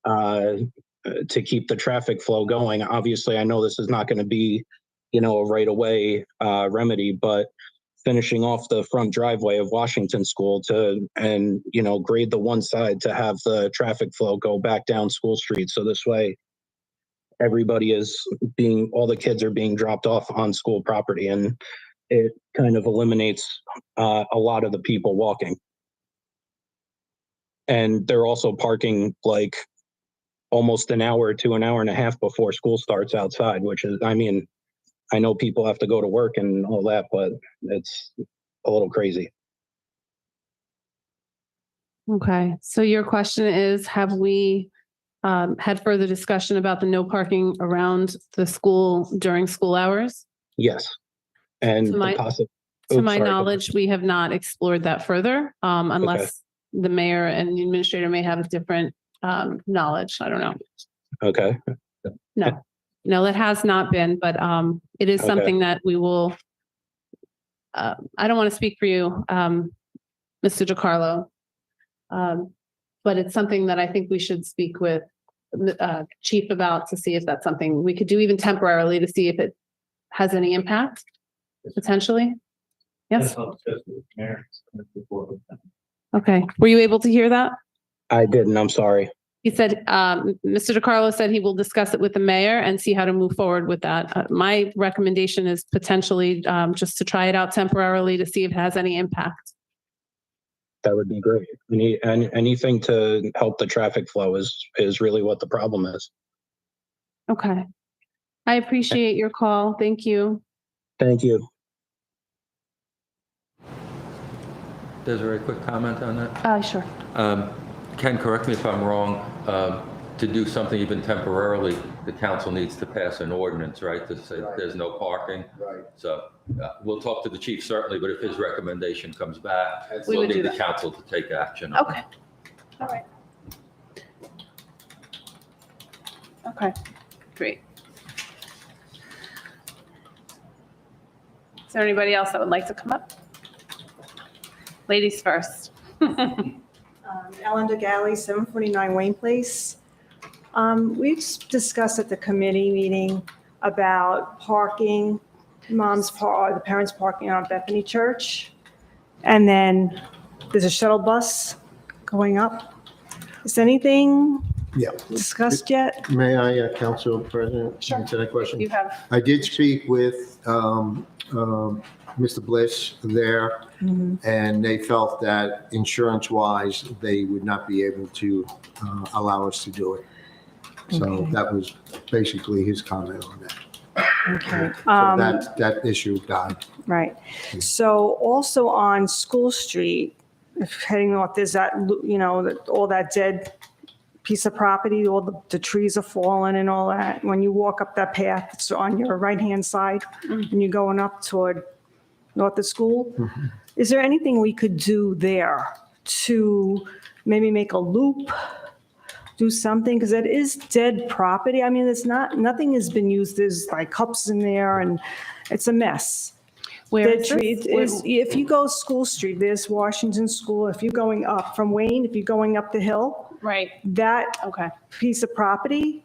to keep the traffic flow going. Obviously, I know this is not going to be, a right away remedy, but finishing off the front driveway of Washington School and grade the one side to have the traffic flow go back down School Street. So this way, all the kids are being dropped off on school property, and it kind of eliminates a lot of the people walking. And they're also parking like almost an hour to an hour and a half before school starts outside, which is, I know people have to go to work and all that, but it's a little crazy. Okay. So your question is, have we had further discussion about the no parking around the school during school hours? Yes. And To my knowledge, we have not explored that further, unless the mayor and the administrator may have a different knowledge. I don't know. Okay. No, that has not been, but it is something that we will, I don't want to speak for you, Mr. DiCarlo, but it's something that I think we should speak with Chief about to see if that's something we could do even temporarily to see if it has any impact, potentially. Yes. Okay. Were you able to hear that? I didn't, I'm sorry. He said, Mr. DiCarlo said he will discuss it with the mayor and see how to move forward with that. My recommendation is potentially just to try it out temporarily to see if it has any impact. That would be great. Anything to help the traffic flow is really what the problem is. Okay. I appreciate your call. Thank you. Thank you. Desiree, a quick comment on that? Sure. Ken, correct me if I'm wrong, to do something even temporarily, the council needs to pass an ordinance, right? To say there's no parking. Right. So we'll talk to the chief certainly, but if his recommendation comes back, We we'll would do need the that. council to take action. on it. Okay. All right. Okay, great. Is there anybody else that would like to come up? Ladies first. Ellen DeGalley, 749 Wayne Place. We discussed at the committee meeting about parking, the parents parking on Bethany Church. And then there's a shuttle bus going up. Is anything discussed yet? May I, Council President, answer that question? You have, I did speak with Mr. Bliss there, and they felt that insurance-wise, they would not be able to allow us to do it. So that was basically his comment on that. Okay. So that issue died. Right. So also on School Street, heading north, there's that, all that dead piece of property, all the trees are falling and all that. When you walk up that path, it's on your right-hand side, and you're going up toward north of school. Is there anything we could do there to maybe make a loop, do something? Because it is dead property. I mean, nothing has been used. There's like cups in there and it's a mess. Where Dead is tree, this? if you go School Street, there's Washington School. If you're going up from Wayne, if you're going up the hill, Right, that okay. piece of property,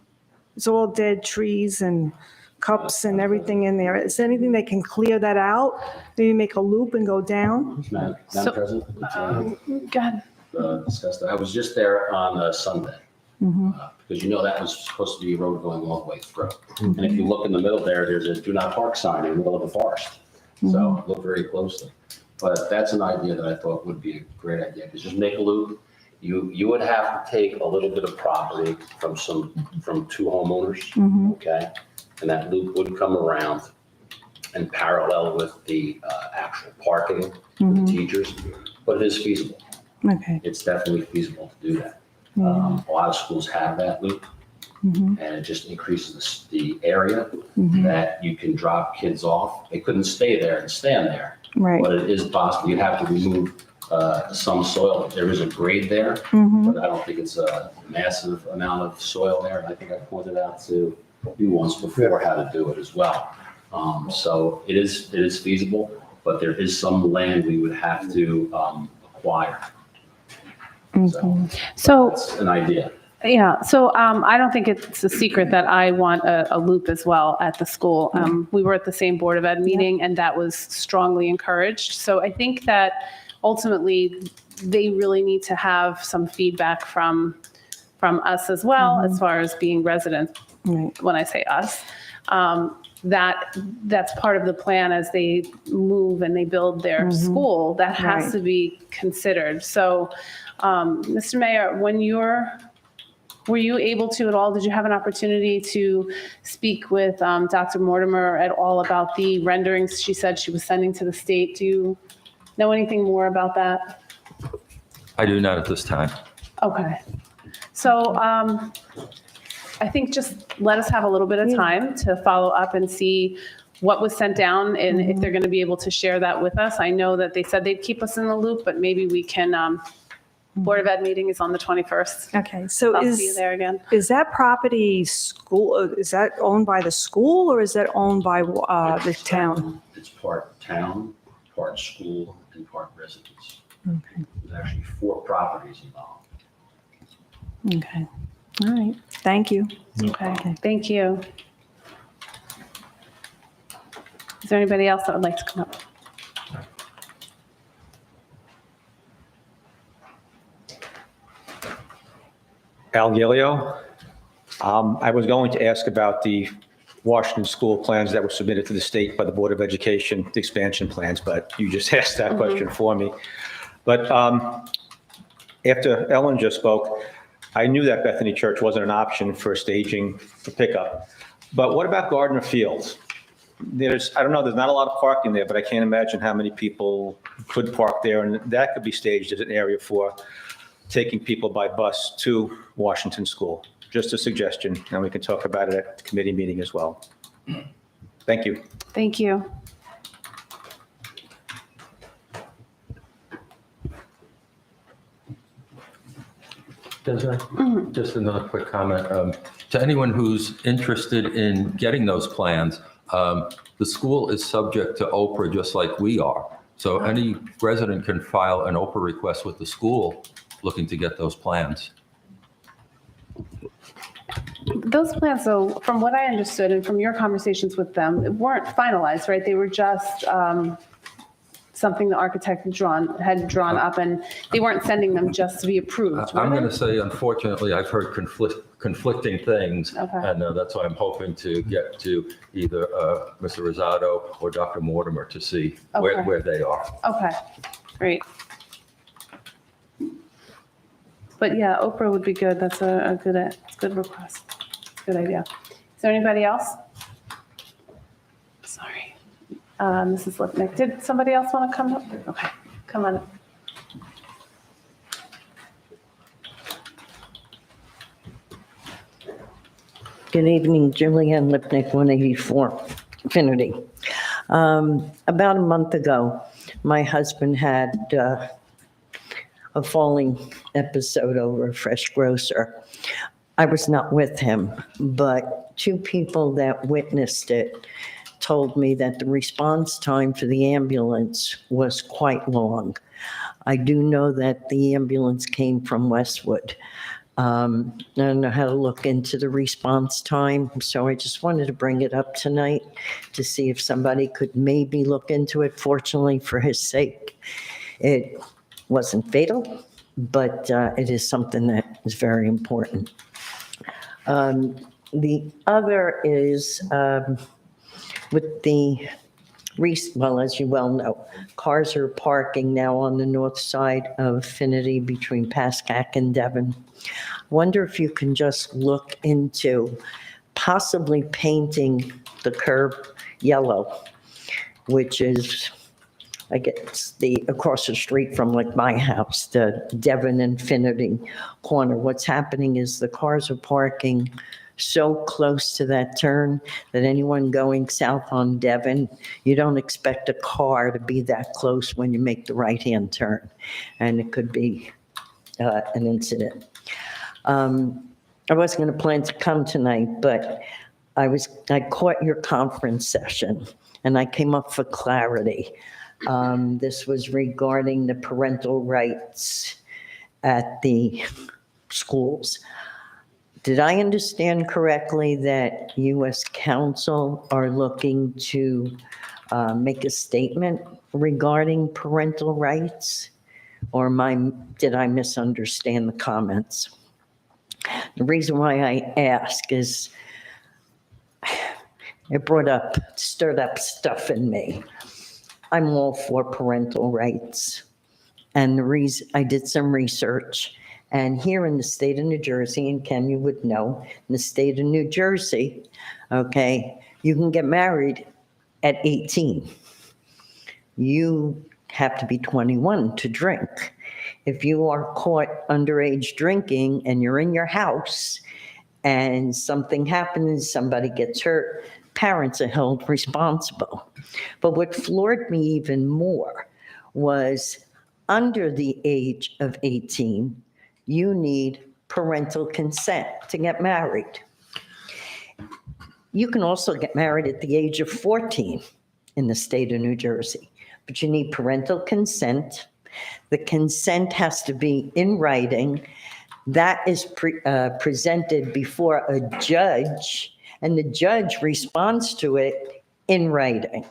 it's all dead trees and cups and everything in there. Is there anything they can clear that out? Maybe make a loop and go down? Madam So- President, Go ahead. discuss that. I was just there on Sunday. Because you know that was supposed to be a road going all the way through. And if you look in the middle there, there's a do not park sign in the middle of the forest. So look very closely. But that's an idea that I thought would be a great idea, because just make a loop. You would have to take a little bit of property from two homeowners, okay? And that loop would come around and parallel with the actual parking for the teachers, but it is feasible. Okay. It's definitely feasible to do that. A lot of schools have that loop, and it just increases the area that you can drop kids off. They couldn't stay there and stand there, Right. but it is possible. You'd have to remove some soil. There is a grade there, but I don't think it's a massive amount of soil there. And I think I pointed out to you once before how to do it as well. So it is feasible, but there is some land we would have to acquire. So, That's an idea. yeah, so I don't think it's a secret that I want a loop as well at the school. We were at the same Board of Ed meeting, and that was strongly encouraged. So I think that ultimately, they really need to have some feedback from us as well, as far as being residents. Right. When I say us, that's part of the plan as they move and they build their school. That has Right. to be considered. So, Mr. Mayor, were you able to at all, did you have an opportunity to speak with Dr. Mortimer at all about the renderings she said she was sending to the state? Do you know anything more about that? I do not at this time. Okay. So I think just let us have a little bit of time to follow up and see what was sent down and if they're going to be able to share that with us. I know that they said they'd keep us in the loop, but maybe we can, Board of Ed meeting is on the 21st. Okay, so I'll see you there again. is that property school, is that owned by the school or is that owned by the town? It's part town, part school, and part residence. Okay. There's actually 4 properties involved. Okay, all right, thank you. Okay, thank you. Is there anybody else that would like to come up? Al Gilio. I was going to ask about the Washington school plans that were submitted to the state by the Board of Education, the expansion plans, but you just asked that question for me. But after Ellen just spoke, I knew that Bethany Church wasn't an option for staging for pickup. But what about Gardner Fields? I don't know, there's not a lot of parking there, but I can't imagine how many people could park there, and that could be staged as an area for taking people by bus to Washington School. Just a suggestion, and we can talk about it at the committee meeting as well. Thank you. Thank you. Desiree, just another quick comment. To anyone who's interested in getting those plans, the school is subject to Oprah just like we are. So any resident can file an Oprah request with the school looking to get those plans. Those plans, though, from what I understood and from your conversations with them, weren't finalized, right? They were just something the architect had drawn up, and they weren't sending them just to be approved, were I'm they? going to say, unfortunately, I've heard conflicting things, Okay. and that's why I'm hoping to get to either Mr. Rosado or Dr. Mortimer to see Okay. where they are. Okay, great. But yeah, Oprah would be good. That's a good request. Good idea. Is there anybody else? Sorry. Mrs. Lipnick, did somebody else want to come up? Okay, come on up. Good evening, Julianne Lipnick, 184 Infinity. About a month ago, my husband had a falling episode over a fresh grocer. I was not with him, but 2 people that witnessed it told me that the response time for the ambulance was quite long. I do know that the ambulance came from Westwood. I don't know how to look into the response time, so I just wanted to bring it up tonight to see if somebody could maybe look into it. Fortunately, for his sake, it wasn't fatal, but it is something that is very important. The other is with the, well, as you well know, cars are parking now on the north side of Affinity between Pascack and Devon. Wonder if you can just look into possibly painting the curb yellow, which is, I guess, across the street from like my house, the Devon Infinity corner. What's happening is the cars are parking so close to that turn that anyone going south on Devon, you don't expect a car to be that close when you make the right-hand turn, and it could be an incident. I wasn't going to plan to come tonight, but I caught your conference session, and I came up for clarity. This was regarding the parental rights at the schools. Did I understand correctly that U.S. Counsel are looking to make a statement regarding parental rights? Or did I misunderstand the comments? The reason why I ask is it stirred up stuff in me. I'm all for parental rights. And the reason, I did some research, and here in the state of New Jersey, and Ken, you would know, in the state of New Jersey, okay, you can get married at 18. You have to be 21 to drink. If you are caught underage drinking and you're in your house and something happens, somebody gets hurt, parents are held responsible. But what floored me even more was under the age of 18, you need parental consent to get married. You can also get married at the age of 14 in the state of New Jersey, but you need parental consent. The consent has to be in writing. That is presented before a judge, and the judge responds to it in writing.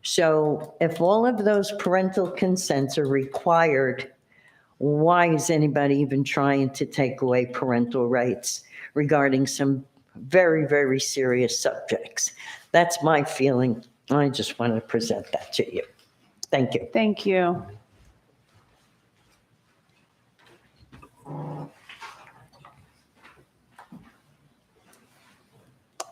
So if all of those parental consents are required, why is anybody even trying to take away parental rights regarding some very, very serious subjects? That's my feeling. I just want to present that to you. Thank you. Thank you.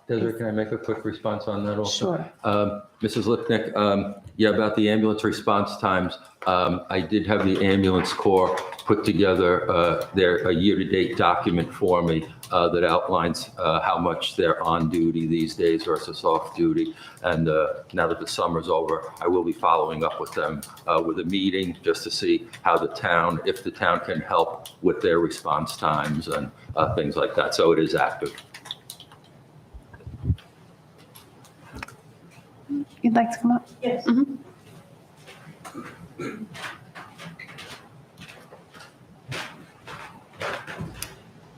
Desiree, can I make a quick response on that also? Sure. Mrs. Lipnick, yeah, about the ambulance response times, I did have the ambulance corps put together a year-to-date document for me that outlines how much they're on duty these days versus off duty. And now that the summer's over, I will be following up with them with a meeting just to see how the town, if the town can help with their response times and things like that. So it is active. You'd like to come up? Yes.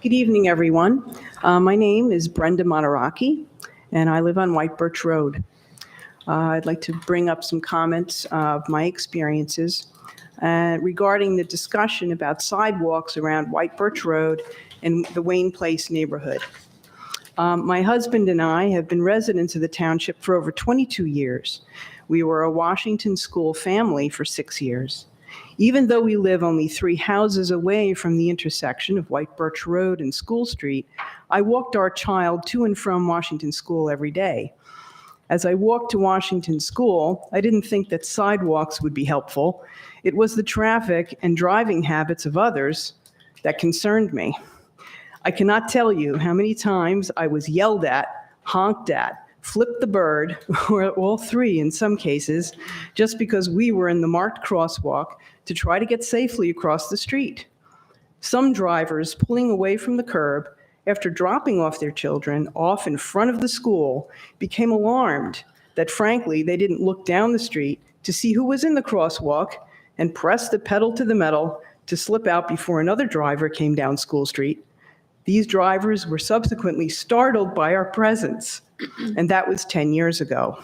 Good evening, everyone. My name is Brenda Monaraki, and I live on White Birch Road. I'd like to bring up some comments of my experiences regarding the discussion about sidewalks around White Birch Road and the Wayne Place neighborhood. My husband and I have been residents of the township for over 22 years. We were a Washington school family for 6 years. Even though we live only 3 houses away from the intersection of White Birch Road and School Street, I walked our child to and from Washington School every day. As I walked to Washington School, I didn't think that sidewalks would be helpful. It was the traffic and driving habits of others that concerned me. I cannot tell you how many times I was yelled at, honked at, flipped the bird, or all 3 in some cases, just because we were in the marked crosswalk to try to get safely across the street. Some drivers pulling away from the curb after dropping off their children off in front of the school became alarmed that frankly, they didn't look down the street to see who was in the crosswalk and press the pedal to the metal to slip out before another driver came down School Street. These drivers were subsequently startled by our presence, and that was 10 years ago.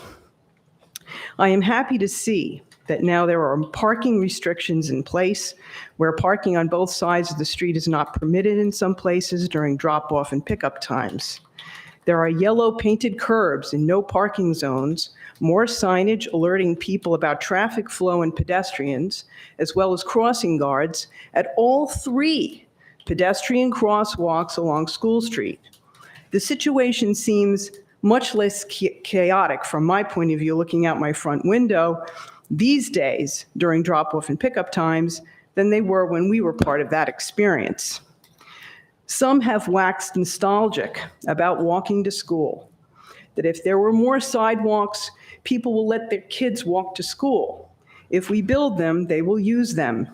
I am happy to see that now there are parking restrictions in place where parking on both sides of the street is not permitted in some places during drop-off and pickup times. There are yellow painted curbs in no parking zones, more signage alerting people about traffic flow and pedestrians, as well as crossing guards at all 3 pedestrian crosswalks along School Street. The situation seems much less chaotic from my point of view looking out my front window these days during drop-off and pickup times than they were when we were part of that experience. Some have waxed nostalgic about walking to school, that if there were more sidewalks, people will let their kids walk to school. If we build them, they will use them.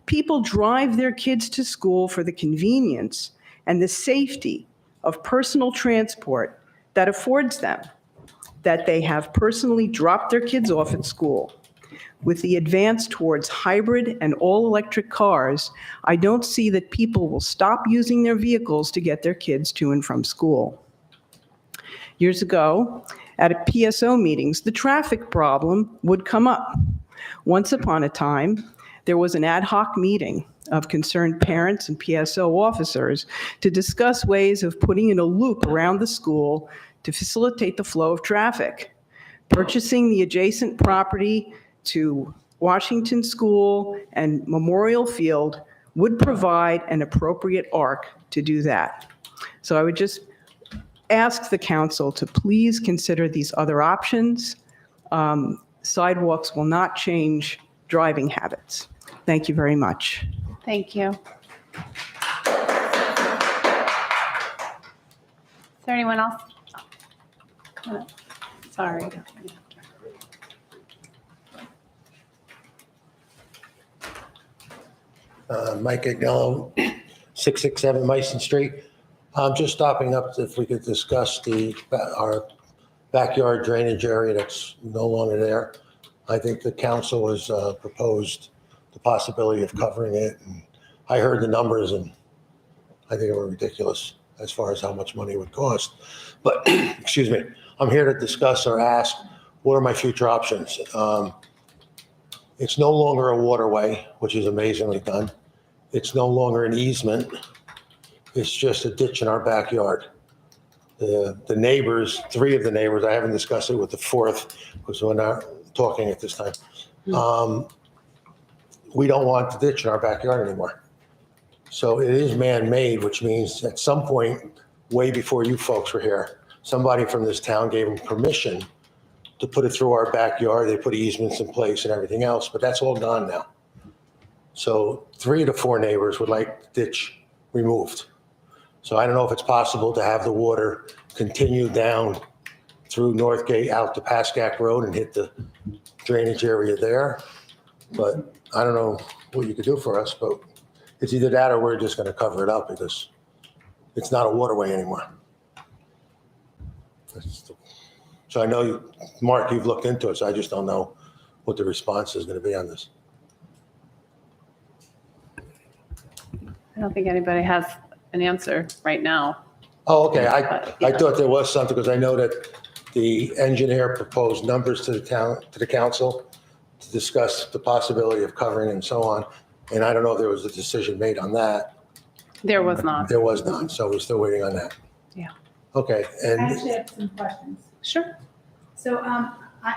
People drive their kids to school for the convenience and the safety of personal transport that affords them, that they have personally dropped their kids off at school. With the advance towards hybrid and all-electric cars, I don't see that people will stop using their vehicles to get their kids to and from school. Years ago, at PSO meetings, the traffic problem would come up. Once upon a time, there was an ad hoc meeting of concerned parents and PSO officers to discuss ways of putting in a loop around the school to facilitate the flow of traffic. Purchasing the adjacent property to Washington School and Memorial Field would provide an appropriate arc to do that. So I would just ask the council to please consider these other options. Sidewalks will not change driving habits. Thank you very much. Thank you. Is there anyone else? Sorry. Mike Agnello, 667 Mason Street. I'm just stopping up if we could discuss our backyard drainage area that's no longer there. I think the council has proposed the possibility of covering it. And I heard the numbers and I think they were ridiculous as far as how much money it would cost. But, excuse me, I'm here to discuss or ask, what are my future options? It's no longer a waterway, which is amazingly done. It's no longer an easement. It's just a ditch in our backyard. The neighbors, 3 of the neighbors, I haven't discussed it with the 4th because we're not talking at this time. We don't want the ditch in our backyard anymore. So it is man-made, which means at some point, way before you folks were here, somebody from this town gave them permission to put it through our backyard. They put easements in place and everything else, but that's all gone now. So 3 to 4 neighbors would like the ditch removed. So I don't know if it's possible to have the water continue down through Northgate out to Pascack Road and hit the drainage area there. But I don't know what you could do for us, but it's either that or we're just going to cover it up because it's not a waterway anymore. So I know, Mark, you've looked into it, so I just don't know what the response is going to be on this. I don't think anybody has an answer right now. Oh, okay. I thought there was something because I know that the engineer proposed numbers to the council to discuss the possibility of covering and so on. And I don't know if there was a decision made on that. There was not. There was not. So we're still waiting on that. Yeah. Okay. I And actually have some questions. Sure. So, I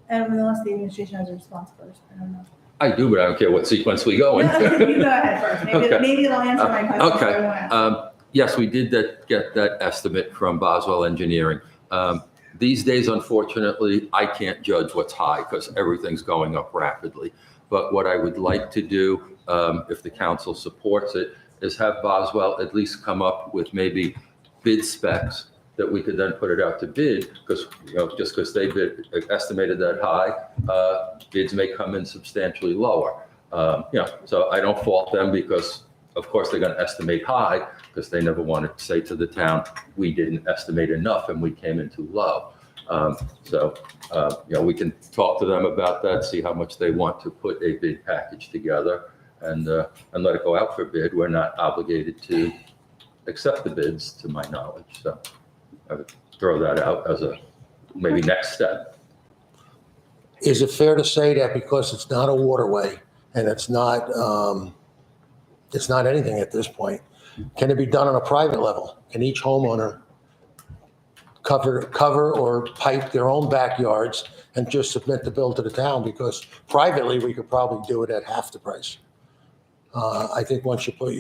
don't know unless the administration has a response first, I don't know. I do, but I don't care what sequence we go in. No, you go ahead first, maybe it'll answer my question. Okay. so I won't ask. Yes, we did get that estimate from Boswell Engineering. These days, unfortunately, I can't judge what's high because everything's going up rapidly. But what I would like to do, if the council supports it, is have Boswell at least come up with maybe bid specs that we could then put it out to bid, because just because they estimated that high, bids may come in substantially lower. So I don't fault them because, of course, they're going to estimate high because they never want to say to the town, we didn't estimate enough and we came in too low. We can talk to them about that, see how much they want to put a bid package together and let it go out for bid. We're not obligated to accept the bids, to my knowledge. So I would throw that out as a maybe next step. Is it fair to say that because it's not a waterway and it's not anything at this point, can it be done on a private level? Can each homeowner cover or pipe their own backyards and just submit the bill to the town? Because privately, we could probably do it at half the price. I think once you put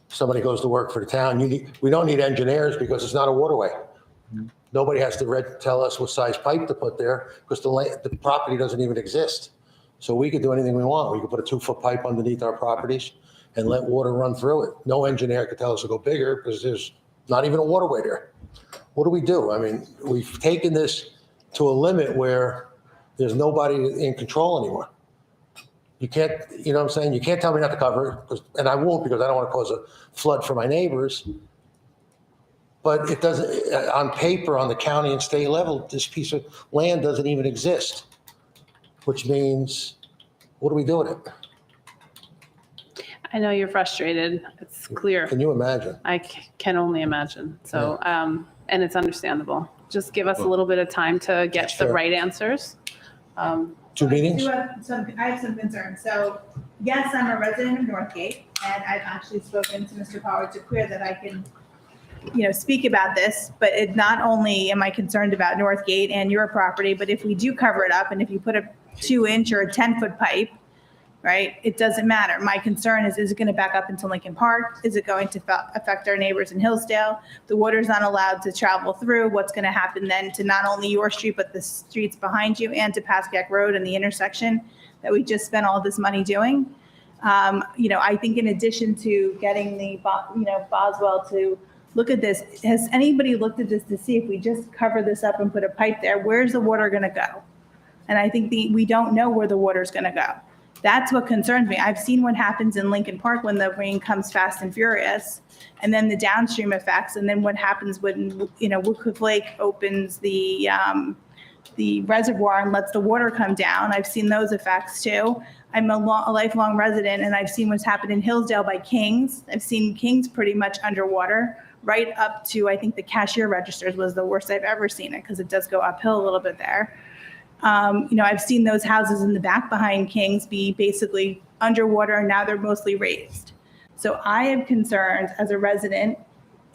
somebody goes to work for the town, we don't need engineers because it's not a waterway. Nobody has to tell us what size pipe to put there because the property doesn't even exist. So we could do anything we want. We could put a 2-foot pipe underneath our properties and let water run through it. No engineer could tell us to go bigger because there's not even a waterway there. What do we do? I mean, we've taken this to a limit where there's nobody in control anymore. You can't, you know what I'm saying? You can't tell me not to cover it, and I won't because I don't want to cause a flood for my neighbors. But it doesn't, on paper, on the county and state level, this piece of land doesn't even exist, which means, what do we do with it? I know you're frustrated. It's clear. Can you imagine? I can only imagine. So, and it's understandable. Just give us a little bit of time to get the Sure. right answers. 2 meetings? I have some concerns. So yes, I'm a resident of Northgate, and I've actually spoken to Mr. Pollard to clear that I can, speak about this, but it not only am I concerned about Northgate and your property, but if we do cover it up and if you put a 2-inch or a 10-foot pipe, right, it doesn't matter. My concern is it going to back up into Lincoln Park? Is it going to affect our neighbors in Hillsdale? The water's not allowed to travel through. What's going to happen then to not only your street, but the streets behind you and to Pascack Road and the intersection that we just spent all this money doing? I think in addition to getting the, Boswell to look at this, has anybody looked at this to see if we just cover this up and put a pipe there, where's the water going to go? And I think we don't know where the water's going to go. That's what concerns me. I've seen what happens in Lincoln Park when the rain comes fast and furious, and then the downstream effects, and then what happens when, Woodcliff Lake opens the reservoir and lets the water come down. I've seen those effects too. I'm a lifelong resident, and I've seen what's happened in Hillsdale by Kings. I've seen Kings pretty much underwater, right up to, I think the cashier registers was the worst I've ever seen it, because it does go uphill a little bit there. I've seen those houses in the back behind Kings be basically underwater, and now they're mostly raised. So I have concerns as a resident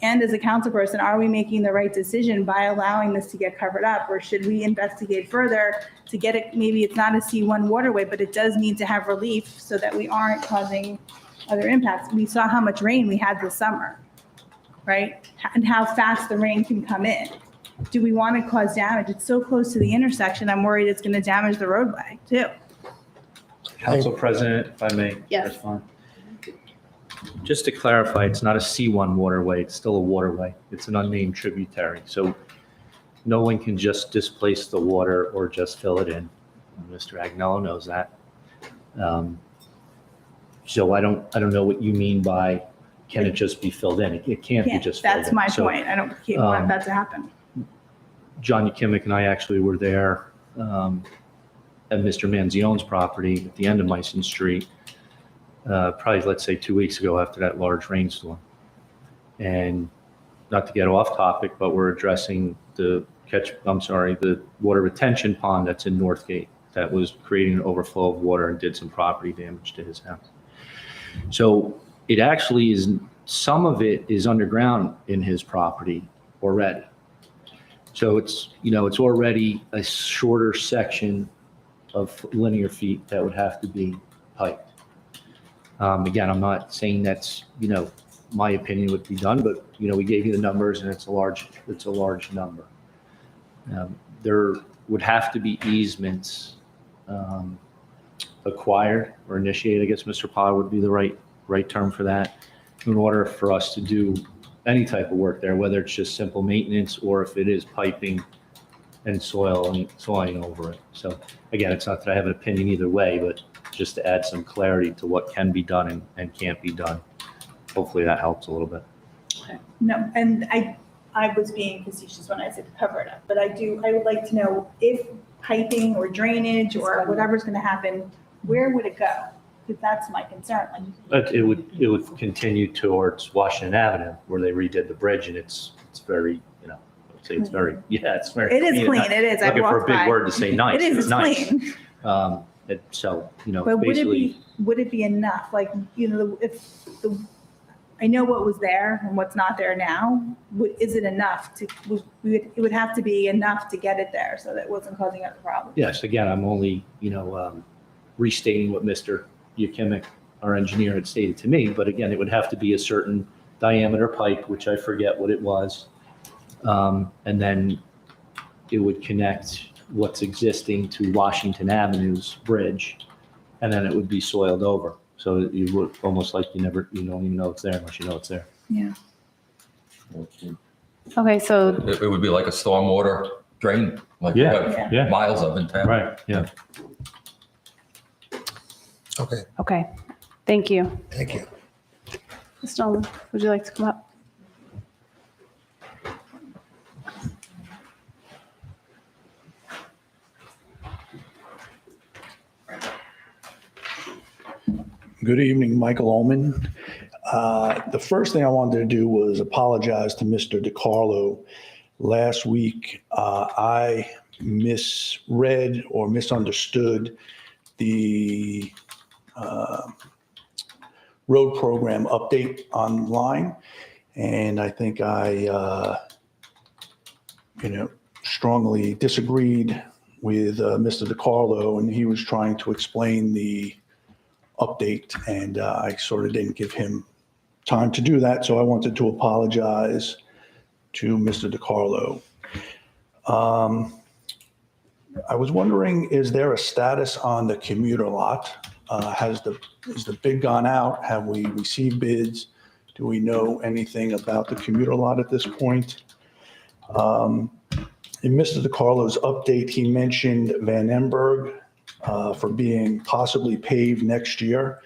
and as a council person, are we making the right decision by allowing this to get covered up? Or should we investigate further to get it? Maybe it's not a C1 waterway, but it does need to have relief so that we aren't causing other impacts. We saw how much rain we had this summer, right? And how fast the rain can come in. Do we want to cause damage? It's so close to the intersection. I'm worried it's going to damage the roadway too. Council President, if I may Yes. respond. Just to clarify, it's not a C1 waterway, it's still a waterway. It's an unnamed tributary. So no one can just displace the water or just fill it in. Mr. Agnello knows that. So I don't know what you mean by, can it just be filled in? It can't be just filled in. That's my So, point. I don't want that to happen. John Yakimic and I actually were there at Mr. Manzione's property at the end of Myson Street, probably, let's say, 2 weeks ago after that large rainstorm. And not to get off topic, but we're addressing the water retention pond that's in Northgate that was creating an overflow of water and did some property damage to his house. So it actually is, some of it is underground in his property already. So it's already a shorter section of linear feet that would have to be piped. Again, I'm not saying that's, my opinion would be done, but, we gave you the numbers and it's a large number. There would have to be easements acquired or initiated, I guess Mr. Potter would be the right term for that, in order for us to do any type of work there, whether it's just simple maintenance or if it is piping and soiling over it. So again, it's not that I have an opinion either way, but just to add some clarity to what can be done and can't be done. Hopefully that helps a little bit. No, and I was being facetious when I said cover it up, but I would like to know if piping or drainage or whatever's gonna happen, where would it go? Because that's my concern, like, But it would continue towards Washington Avenue where they redid the bridge, and it's very, I would say it's very, it's very. it is clean, it is, I Looking for a walked big by. word to say nice. It is, it's nice. clean. So, But basically. would it be enough, like, I know what was there and what's not there now, is it enough it would have to be enough to get it there so that it wasn't causing other problems? Yes, again, I'm only, restating what Mr. Yakimic, our engineer, had stated to me, but again, it would have to be a certain diameter pipe, which I forget what it was. And then it would connect what's existing to Washington Avenue's bridge, and then it would be soiled over. So you would almost like you don't even know it's there unless you know it's there. Yeah. Okay, so, It would be like a stormwater drain, like we have Yeah. miles of in town. Right, yeah. Okay, okay, thank you. thank you. Ms. Nolan, would you like to come up? Good evening, Michael Ullman. The first thing I wanted to do was apologize to Mr. DiCarlo. Last week, I misread or misunderstood the road program update online. And I think I, strongly disagreed with Mr. DiCarlo, and he was trying to explain the update, and I sort of didn't give him time to do that. So I wanted to apologize to Mr. DiCarlo. I was wondering, is there a status on the commuter lot? Is the bid gone out? Have we received bids? Do we know anything about the commuter lot at this point? In Mr. DiCarlo's update, he mentioned Van Emberg for being possibly paved next year.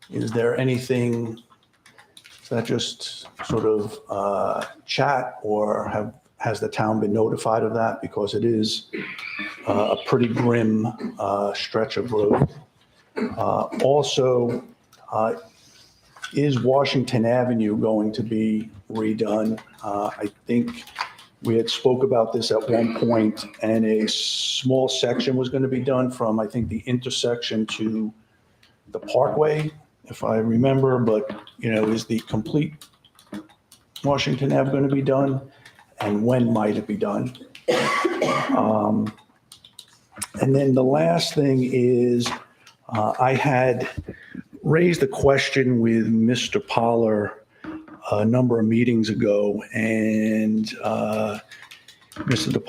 Is there anything, is that just sort of chat, or has the town been notified of that? Because it is a pretty grim stretch of road. Also, is Washington Avenue going to be redone? I think we had spoke about this at one point, and a small section was going to be done from, I think, the intersection to the Parkway, if I remember, but, is the complete Washington Ave going to be done? And when might it be done? And then the last thing is, I had raised a question with Mr. Poller a number of meetings ago, and Mr.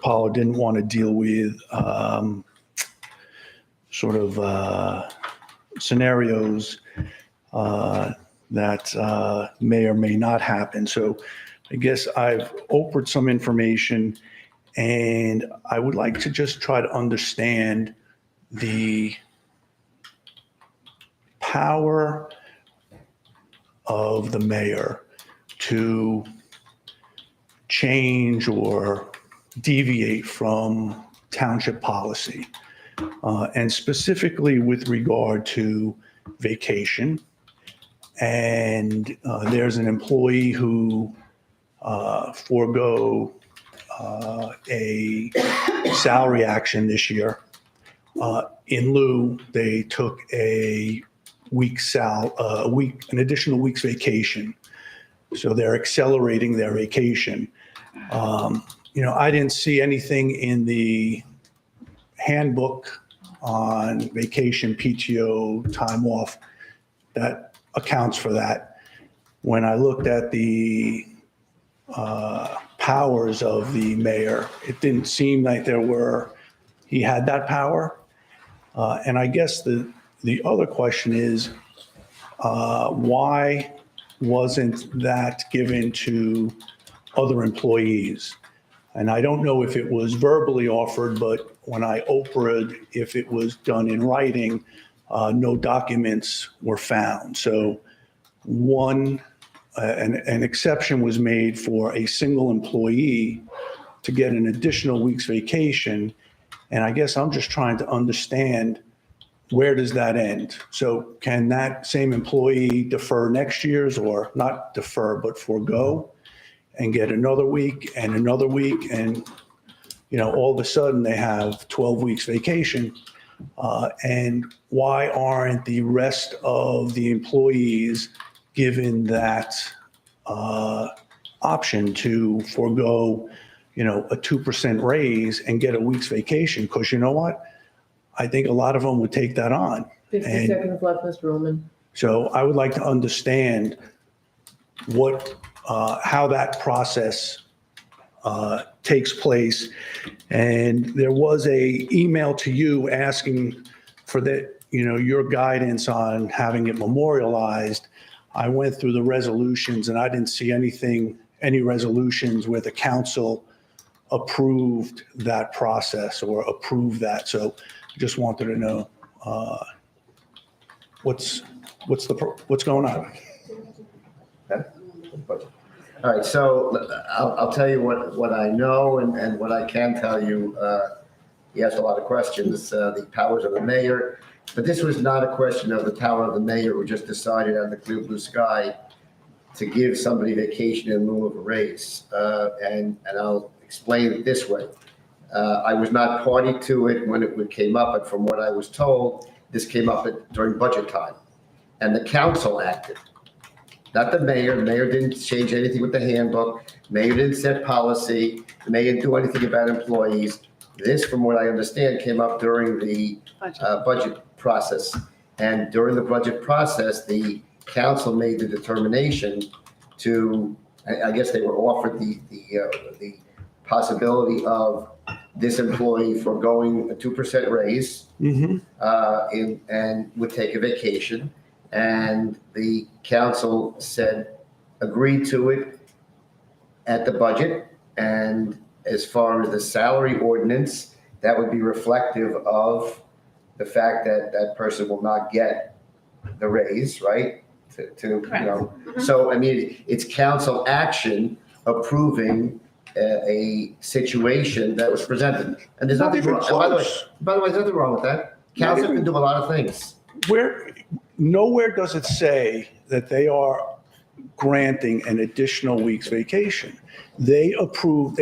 Poller didn't want to deal with sort of scenarios that may or may not happen. So I guess I've offered some information, and I would like to just try to understand the power of the mayor to change or deviate from township policy, and specifically with regard to vacation. And there's an employee who forego a salary action this year. In lieu, they took an additional week's vacation. So they're accelerating their vacation. I didn't see anything in the handbook on vacation, PTO, time off that accounts for that. When I looked at the powers of the mayor, it didn't seem like he had that power. And I guess the other question is, why wasn't that given to other employees? And I don't know if it was verbally offered, but when I offered if it was done in writing, no documents were found. So one an exception was made for a single employee to get an additional week's vacation. And I guess I'm just trying to understand, where does that end? So can that same employee defer next year's, or not defer, but forego and get another week and another week? And, all of a sudden they have 12 weeks vacation. And why aren't the rest of the employees given that option to forego, a 2% raise and get a week's vacation? Because you know what? I think a lot of them would take that on. 50 And seconds left, Mr. Roman. so I would like to understand how that process takes place. And there was a email to you asking for your guidance on having it memorialized. I went through the resolutions and I didn't see any resolutions where the council approved that process or approved that. So I just wanted to know what's going on. All right, so I'll tell you what I know and what I can tell you. He asked a lot of questions, the powers of the mayor, but this was not a question of the power of the mayor who just decided on the clear blue sky to give somebody vacation in lieu of a raise. And I'll explain it this way. I was not party to it when it came up, but from what I was told, this came up during budget time. And the council acted. Not the mayor. The mayor didn't change anything with the handbook. The mayor didn't set policy. The mayor didn't do anything about employees. This, from what I understand, came up during the budget process. And during the budget process, the council made the determination to, I guess they were offered the possibility of this employee foregoing a 2% raise and would take a vacation. And the council said, agreed to it at the budget. And as far as the salary ordinance, that would be reflective of the fact that that person will not get the raise, right? So, I mean, it's council action approving a situation that was presented. And there's nothing wrong. By the way, there's nothing wrong with that. Council can do a lot of things. Nowhere does it say that they are granting an additional week's vacation. They approved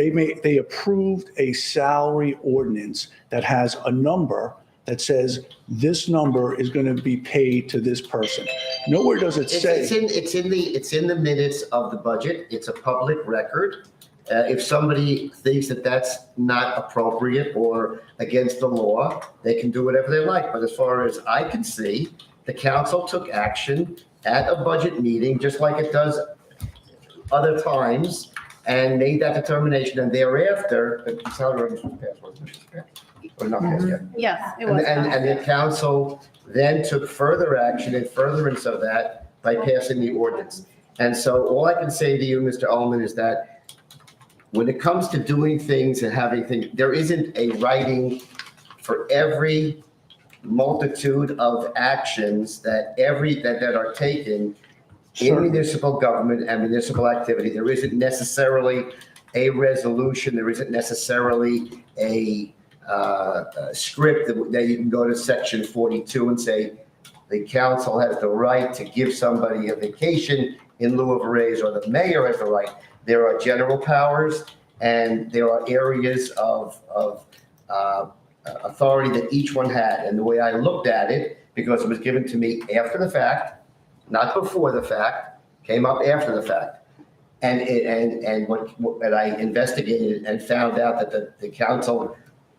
a salary ordinance that has a number that says this number is going to be paid to this person. Nowhere does it say. It's in the minutes of the budget. It's a public record. If somebody thinks that that's not appropriate or against the law, they can do whatever they like. But as far as I can see, the council took action at a budget meeting, just like it does other times, and made that determination. And thereafter, the salary ordinance was passed, wasn't it? Or not passed yet? Yes, it was. And the council then took further action in furtherance of that by passing the ordinance. And so all I can say to you, Mr. Ullman, is that when it comes to doing things and having things, there isn't a writing for every multitude of actions that are taken in municipal government and municipal activity. There isn't necessarily a resolution. There isn't necessarily a script that you can go to section 42 and say the council has the right to give somebody a vacation in lieu of a raise, or the mayor has the right. There are general powers and there are areas of authority that each one had. And the way I looked at it, because it was given to me after the fact, not before the fact, came up after the fact. And what I investigated and found out that the council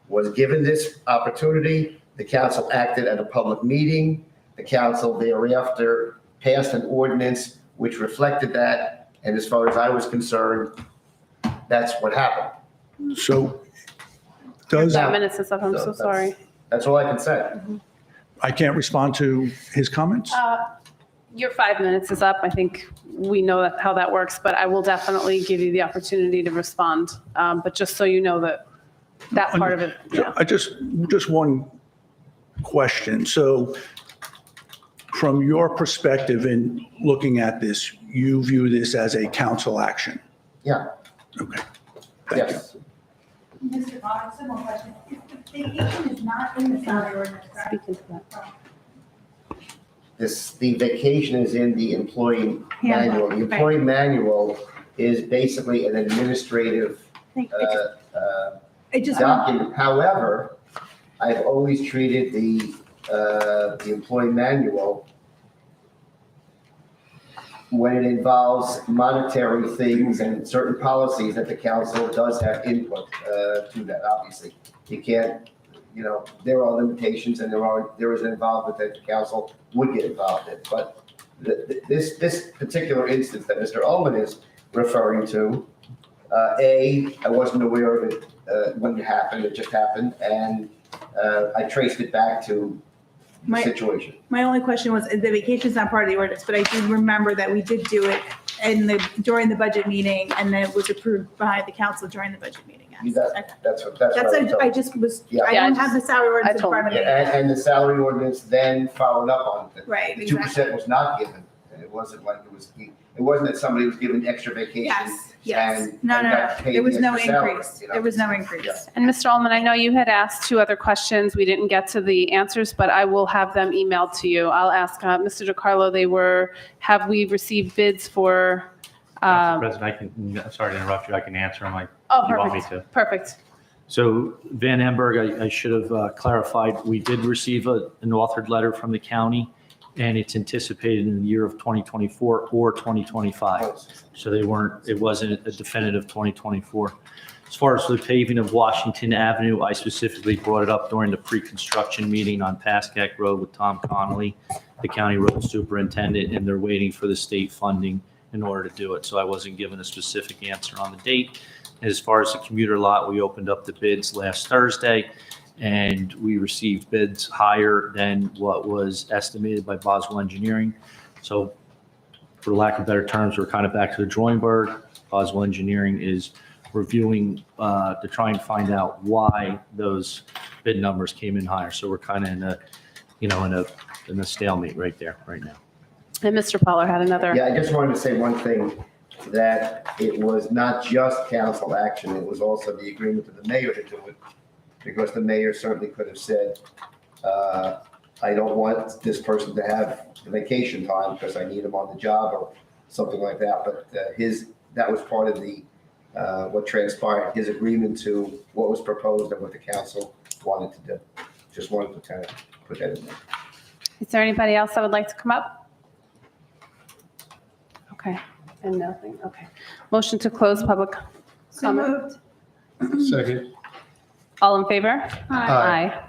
was given this opportunity. The council acted at a public meeting. The council thereafter passed an ordinance which reflected that. And as far as I was concerned, that's what happened. So does 5 minutes is up. I'm so sorry. That's all I can say. I can't respond to his comments? Your 5 minutes is up. I think we know how that works, but I will definitely give you the opportunity to respond. But just so you know that part of it. Yeah. I just one question. So From your perspective in looking at this, you view this as a council action? Yeah. Okay. Thank you. Yes. Mr. Bonner, similar question. Vacation is not in the salary ordinance, correct? Speak into that. The vacation is in the employee manual. The employee manual is basically an administrative I just document. However, I've always treated the employee manual when it involves monetary things and certain policies that the council does have input to that, obviously. You can't, there are limitations and there is an involvement that the council would get involved in. But this particular instance that Mr. Ullman is referring to, I wasn't aware of it when it happened, it just happened, and I traced it back to the situation. My only question was, the vacation is not part of the ordinance, but I do remember that we did do it during the budget meeting, and then it was approved by the council during the budget meeting. Yes. That's what I was told. I just was, Yeah. I don't have the salary ordinance in front of me. And the salary ordinance then followed up on it. Right, The 2% was not given, and it wasn't like it wasn't that somebody was given extra vacation. Yes. and No, got paid there was the no extra salary, increase. There was no increase. And Mr. Ullman, I know you had asked 2 other questions. We didn't get to the answers, but I will have them emailed to you. I'll ask Mr. DiCarlo, have we received bids for? Mr. President, sorry to interrupt you. I can answer them like Oh, you want me perfect. to. Perfect. So Van Emberg, I should have clarified, we did receive an authored letter from the county, and it's anticipated in the year of 2024 or 2025. So it wasn't a definitive 2024. As far as the paving of Washington Avenue, I specifically brought it up during the pre-construction meeting on Pascack Road with Tom Connolly, the county road superintendent, and they're waiting for the state funding in order to do it. So I wasn't given a specific answer on the date. As far as the commuter lot, we opened up the bids last Thursday, and we received bids higher than what was estimated by Boswell Engineering. So for lack of better terms, we're kind of back to the drawing board. Boswell Engineering is reviewing to try and find out why those bid numbers came in higher. So we're kind of in a stalemate right there, right now. And Mr. Pollard had another. Yeah, I just wanted to say one thing, that it was not just council action, it was also the agreement of the mayor to do it, because the mayor certainly could have said, I don't want this person to have the vacation time because I need him on the job or something like that. But that was part of the what transpired, his agreement to what was proposed and what the council wanted to do. Just wanted to kind of put that in there. Is there anybody else that would like to come up? Okay, and nothing, okay. Motion to close public So comment. moved. Second. All in favor? Aye.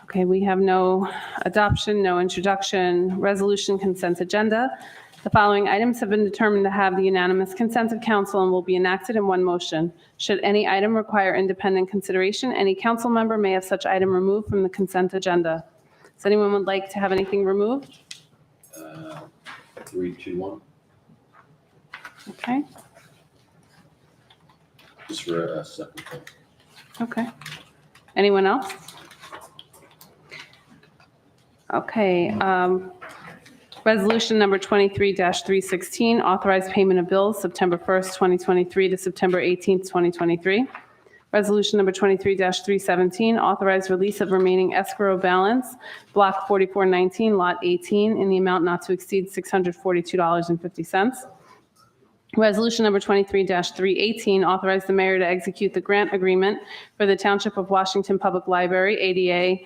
Okay, we have no adoption, no introduction, resolution, consent agenda. The following items have been determined to have the unanimous consent of council and will be enacted in one motion. Should any item require independent consideration, any council member may have such item removed from the consent agenda. Does anyone would like to have anything removed? 3, 2, 1. Okay, Just for a second. okay. Anyone else? Okay, resolution number 23-316, authorized payment of bills September 1st, 2023 to September 18th, 2023. Resolution number 23-317, authorized release of remaining escrow balance, block 4419, lot 18, in the amount not to exceed $642.50. Resolution number 23-318, authorize the mayor to execute the grant agreement for the Township of Washington Public Library ADA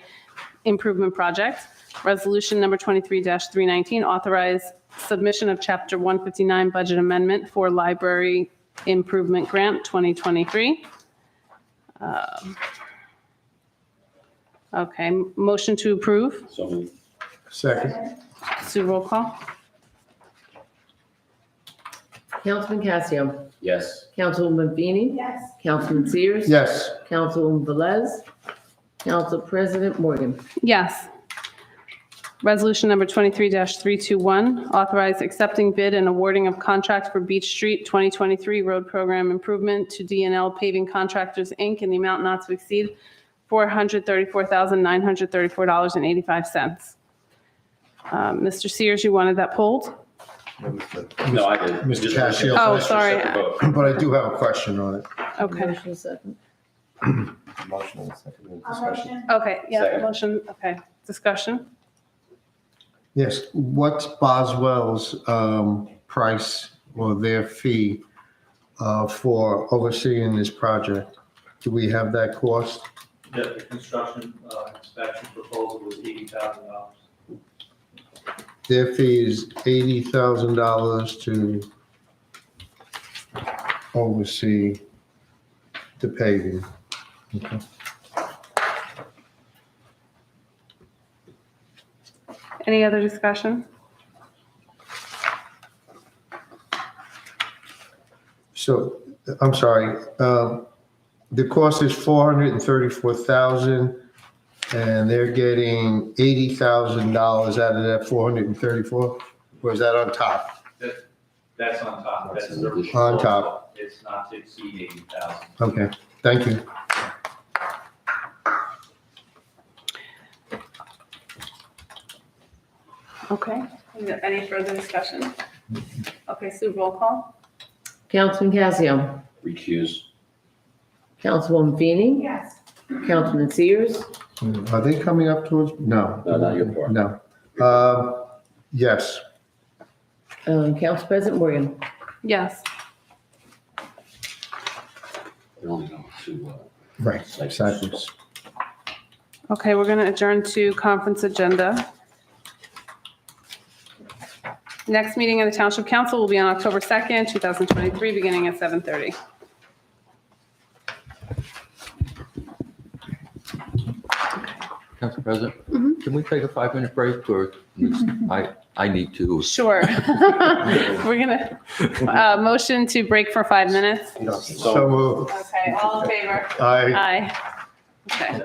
Improvement Project. Resolution number 23-319, authorize submission of Chapter 159 budget amendment for Library Improvement Grant 2023. Okay, motion to approve. So moved. Second. Sue, roll call. Councilman Casio, Yes. Councilwoman Feeney, Yes. Councilman Sears. Yes. Councilwoman Velez, Council President Morgan. Yes. Resolution number 23-321, authorize accepting bid and awarding of contract for Beach Street 2023 road program improvement to D&L Paving Contractors, Inc. in the amount not to exceed $434,934.85. Mr. Sears, you wanted that pulled? No, I did. Mr. Just- Cascio. Oh, sorry. But I do have a question on it. Okay. Motion second. Motion and second. I'll Discussion. motion. Okay, yeah, Second. motion, okay. Discussion? Yes, what's Boswell's price or their fee for overseeing this project? Do we have that cost? The construction inspection proposal was $80,000. Their fee is $80,000 to oversee the paving. Okay. Any other discussion? So, I'm sorry, the cost is $434,000 and they're getting $80,000 out of that 434, or is that on top? That's on top. That's the On top. It's not to exceed 80,000. Okay, thank you. Okay, any further discussion? Okay, Sue, roll call? Councilman Casio, Recuse. Councilwoman Feeney, Yes. Councilman Sears, Are they coming up towards, no? No, not your part. No. Yes. Council President Morgan. Yes. They're only going to, Right, exactly. Okay, we're going to adjourn to conference agenda. Next meeting of the Township Council will be on October 2nd, 2023, beginning at 7:30. Council President, can we take a 5-minute break or I need to? Sure. We're going to, motion to break for 5 minutes. So moved. Okay, all in favor? Aye. Aye. Okay.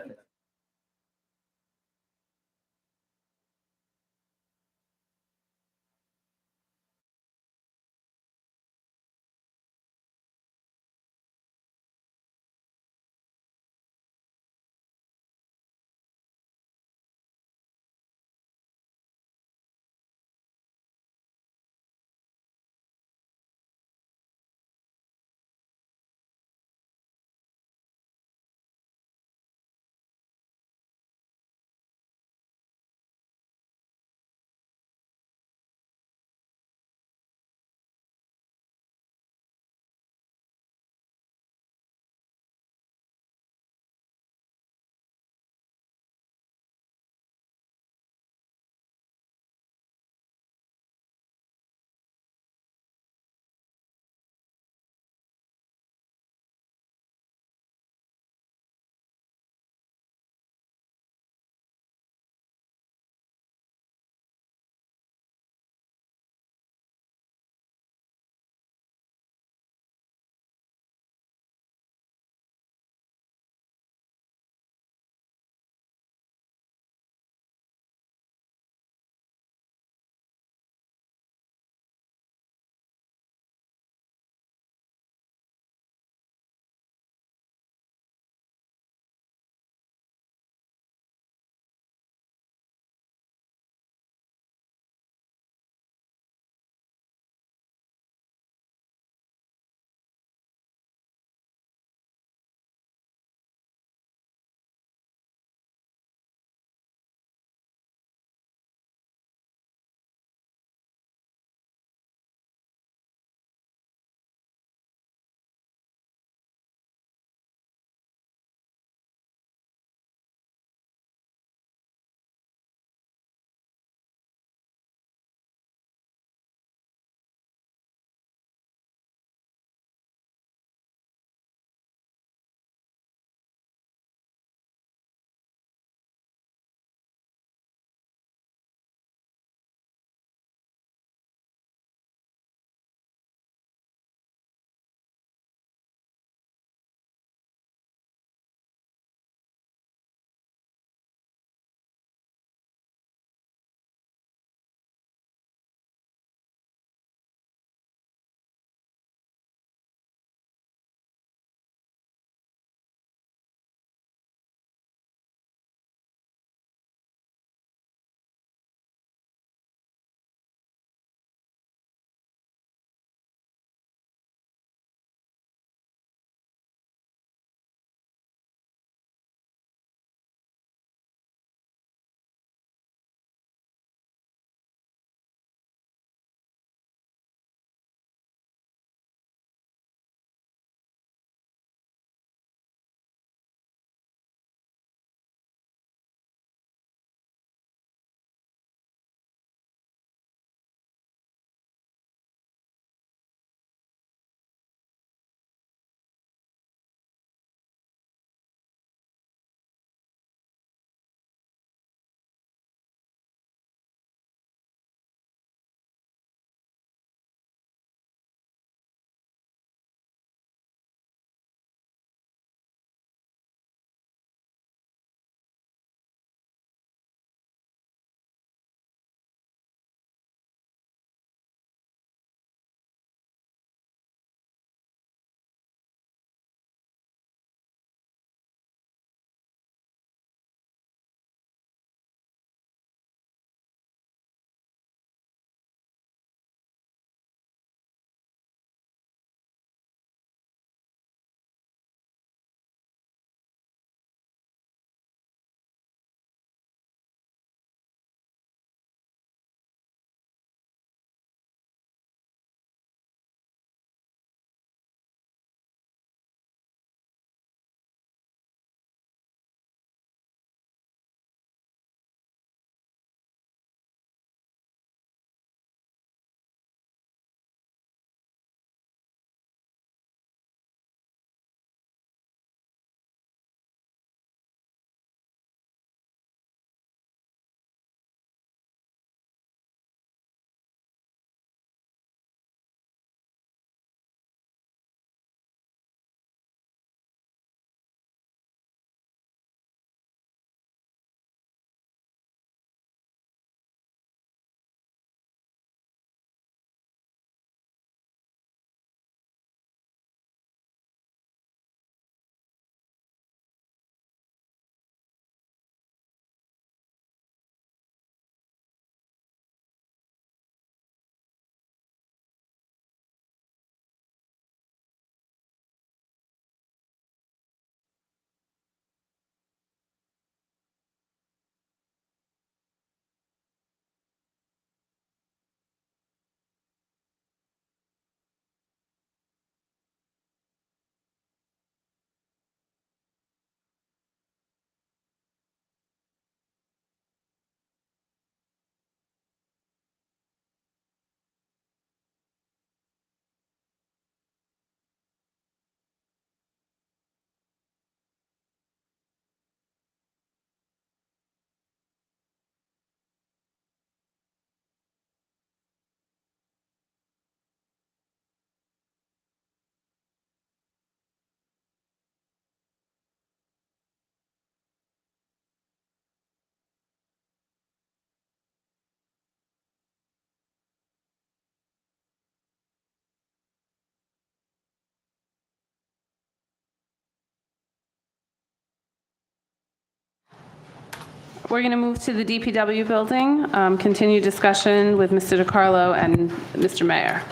We're going to move to the DPW building, continue discussion with Mr. DeCarlo and Mr. Mayor.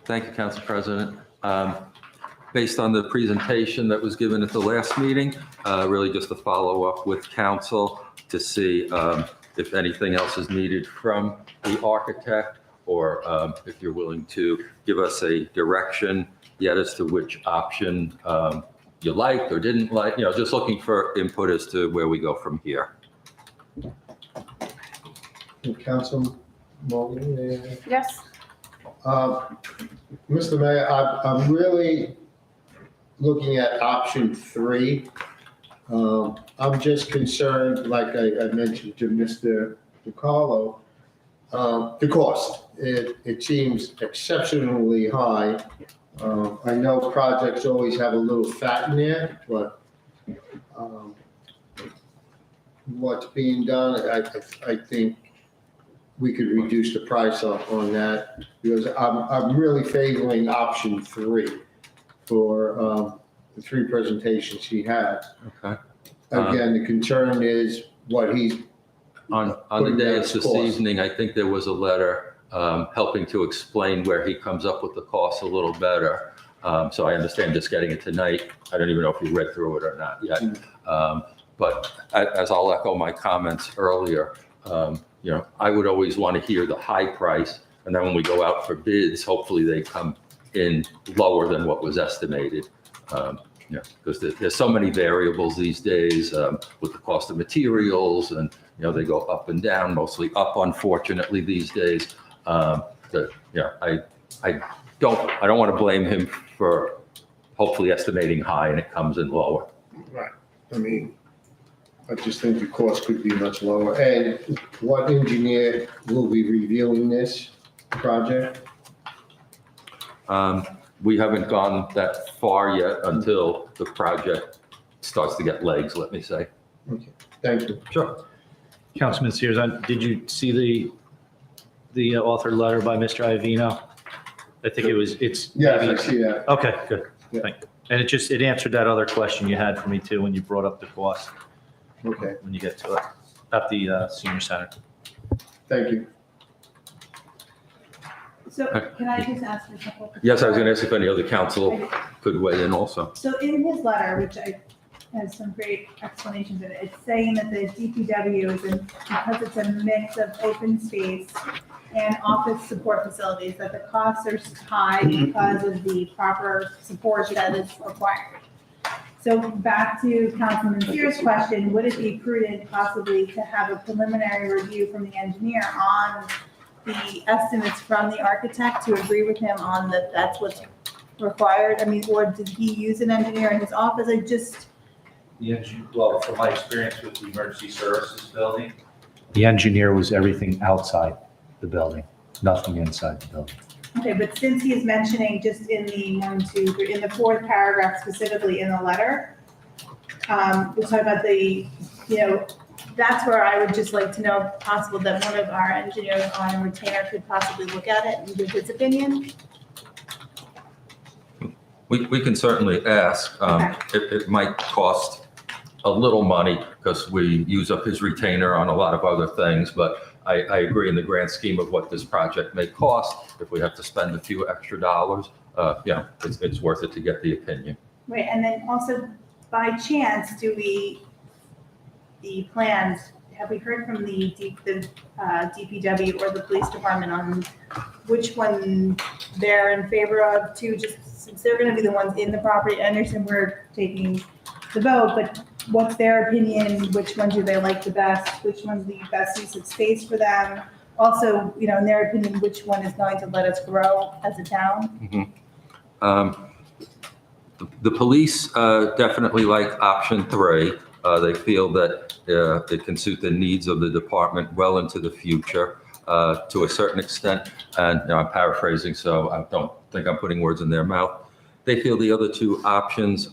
Thank you, Council President. Based on the presentation that was given at the last meeting, really just to follow up with council to see if anything else is needed from the architect, or if you're willing to give us a direction yet as to which option you liked or didn't like, just looking for input as to where we go from here. Council Morgan? Yes. Mr. Mayor, I'm really looking at option 3. I'm just concerned, like I mentioned to Mr. DiCarlo, the cost. It seems exceptionally high. I know projects always have a little fat in there, but what's being done, I think we could reduce the price on that, because I'm really favoring option 3 for the 3 presentations he had. Okay. Again, the concern is what he's On the dais this evening, I think there was a letter helping to explain where he comes up with the cost a little better. So I understand just getting it tonight. I don't even know if you read through it or not yet. But as I'll echo my comments earlier, I would always want to hear the high price. And then when we go out for bids, hopefully they come in lower than what was estimated. Because there's so many variables these days with the cost of materials, and they go up and down, mostly up, unfortunately, these days. I don't want to blame him for hopefully estimating high and it comes in lower. Right. I mean, I just think the cost could be much lower. And what engineer will be reviewing this project? We haven't gone that far yet until the project starts to get legs, let me say. Okay, thank you. Sure. Councilman Sears, did you see the authored letter by Mr. Iovino? I think it's. Yes, maybe- I see that. Okay, good. Yeah. Thank you. And it answered that other question you had for me too, when you brought up the cost, Okay, when you get to it, at the senior center. thank you. So can I just ask a couple? Yes, I was going to ask if any other council could weigh in also. So in his letter, which has some great explanations in it, it's saying that the DPW because it's a mix of open space and office support facilities, that the costs are high because of the proper support that is required. So back to Councilman Sears' question, would it be prudent possibly to have a preliminary review from the engineer on the estimates from the architect to agree with him on that that's what's required? I mean, or did he use an engineer in his office? Well, from my experience with the emergency services building, the engineer was everything outside the building, nothing inside the building. Okay, but since he is mentioning just in the 1, 2, 3, in the 4th paragraph specifically in the letter, we talk about that's where I would just like to know if possible that one of our engineers on retainer could possibly look at it and give his opinion. We can certainly ask. It might cost a little money because we use up his retainer on a lot of other things, but I agree in the grand scheme of what this project may cost. If we have to spend a few extra dollars, it's worth it to get the opinion. Right, and then also by chance, the plans, have we heard from the DPW or the police department on which one they're in favor of too, just since they're gonna be the ones in the property? I understand we're taking the vote, but what's their opinion? Which one do they like the best? Which one's the best use of space for them? Also, in their opinion, which one is going to let us grow as a town? The police definitely like option 3. They feel that it can suit the needs of the department well into the future to a certain extent. And I'm paraphrasing, so I don't think I'm putting words in their mouth. They feel the other 2 options,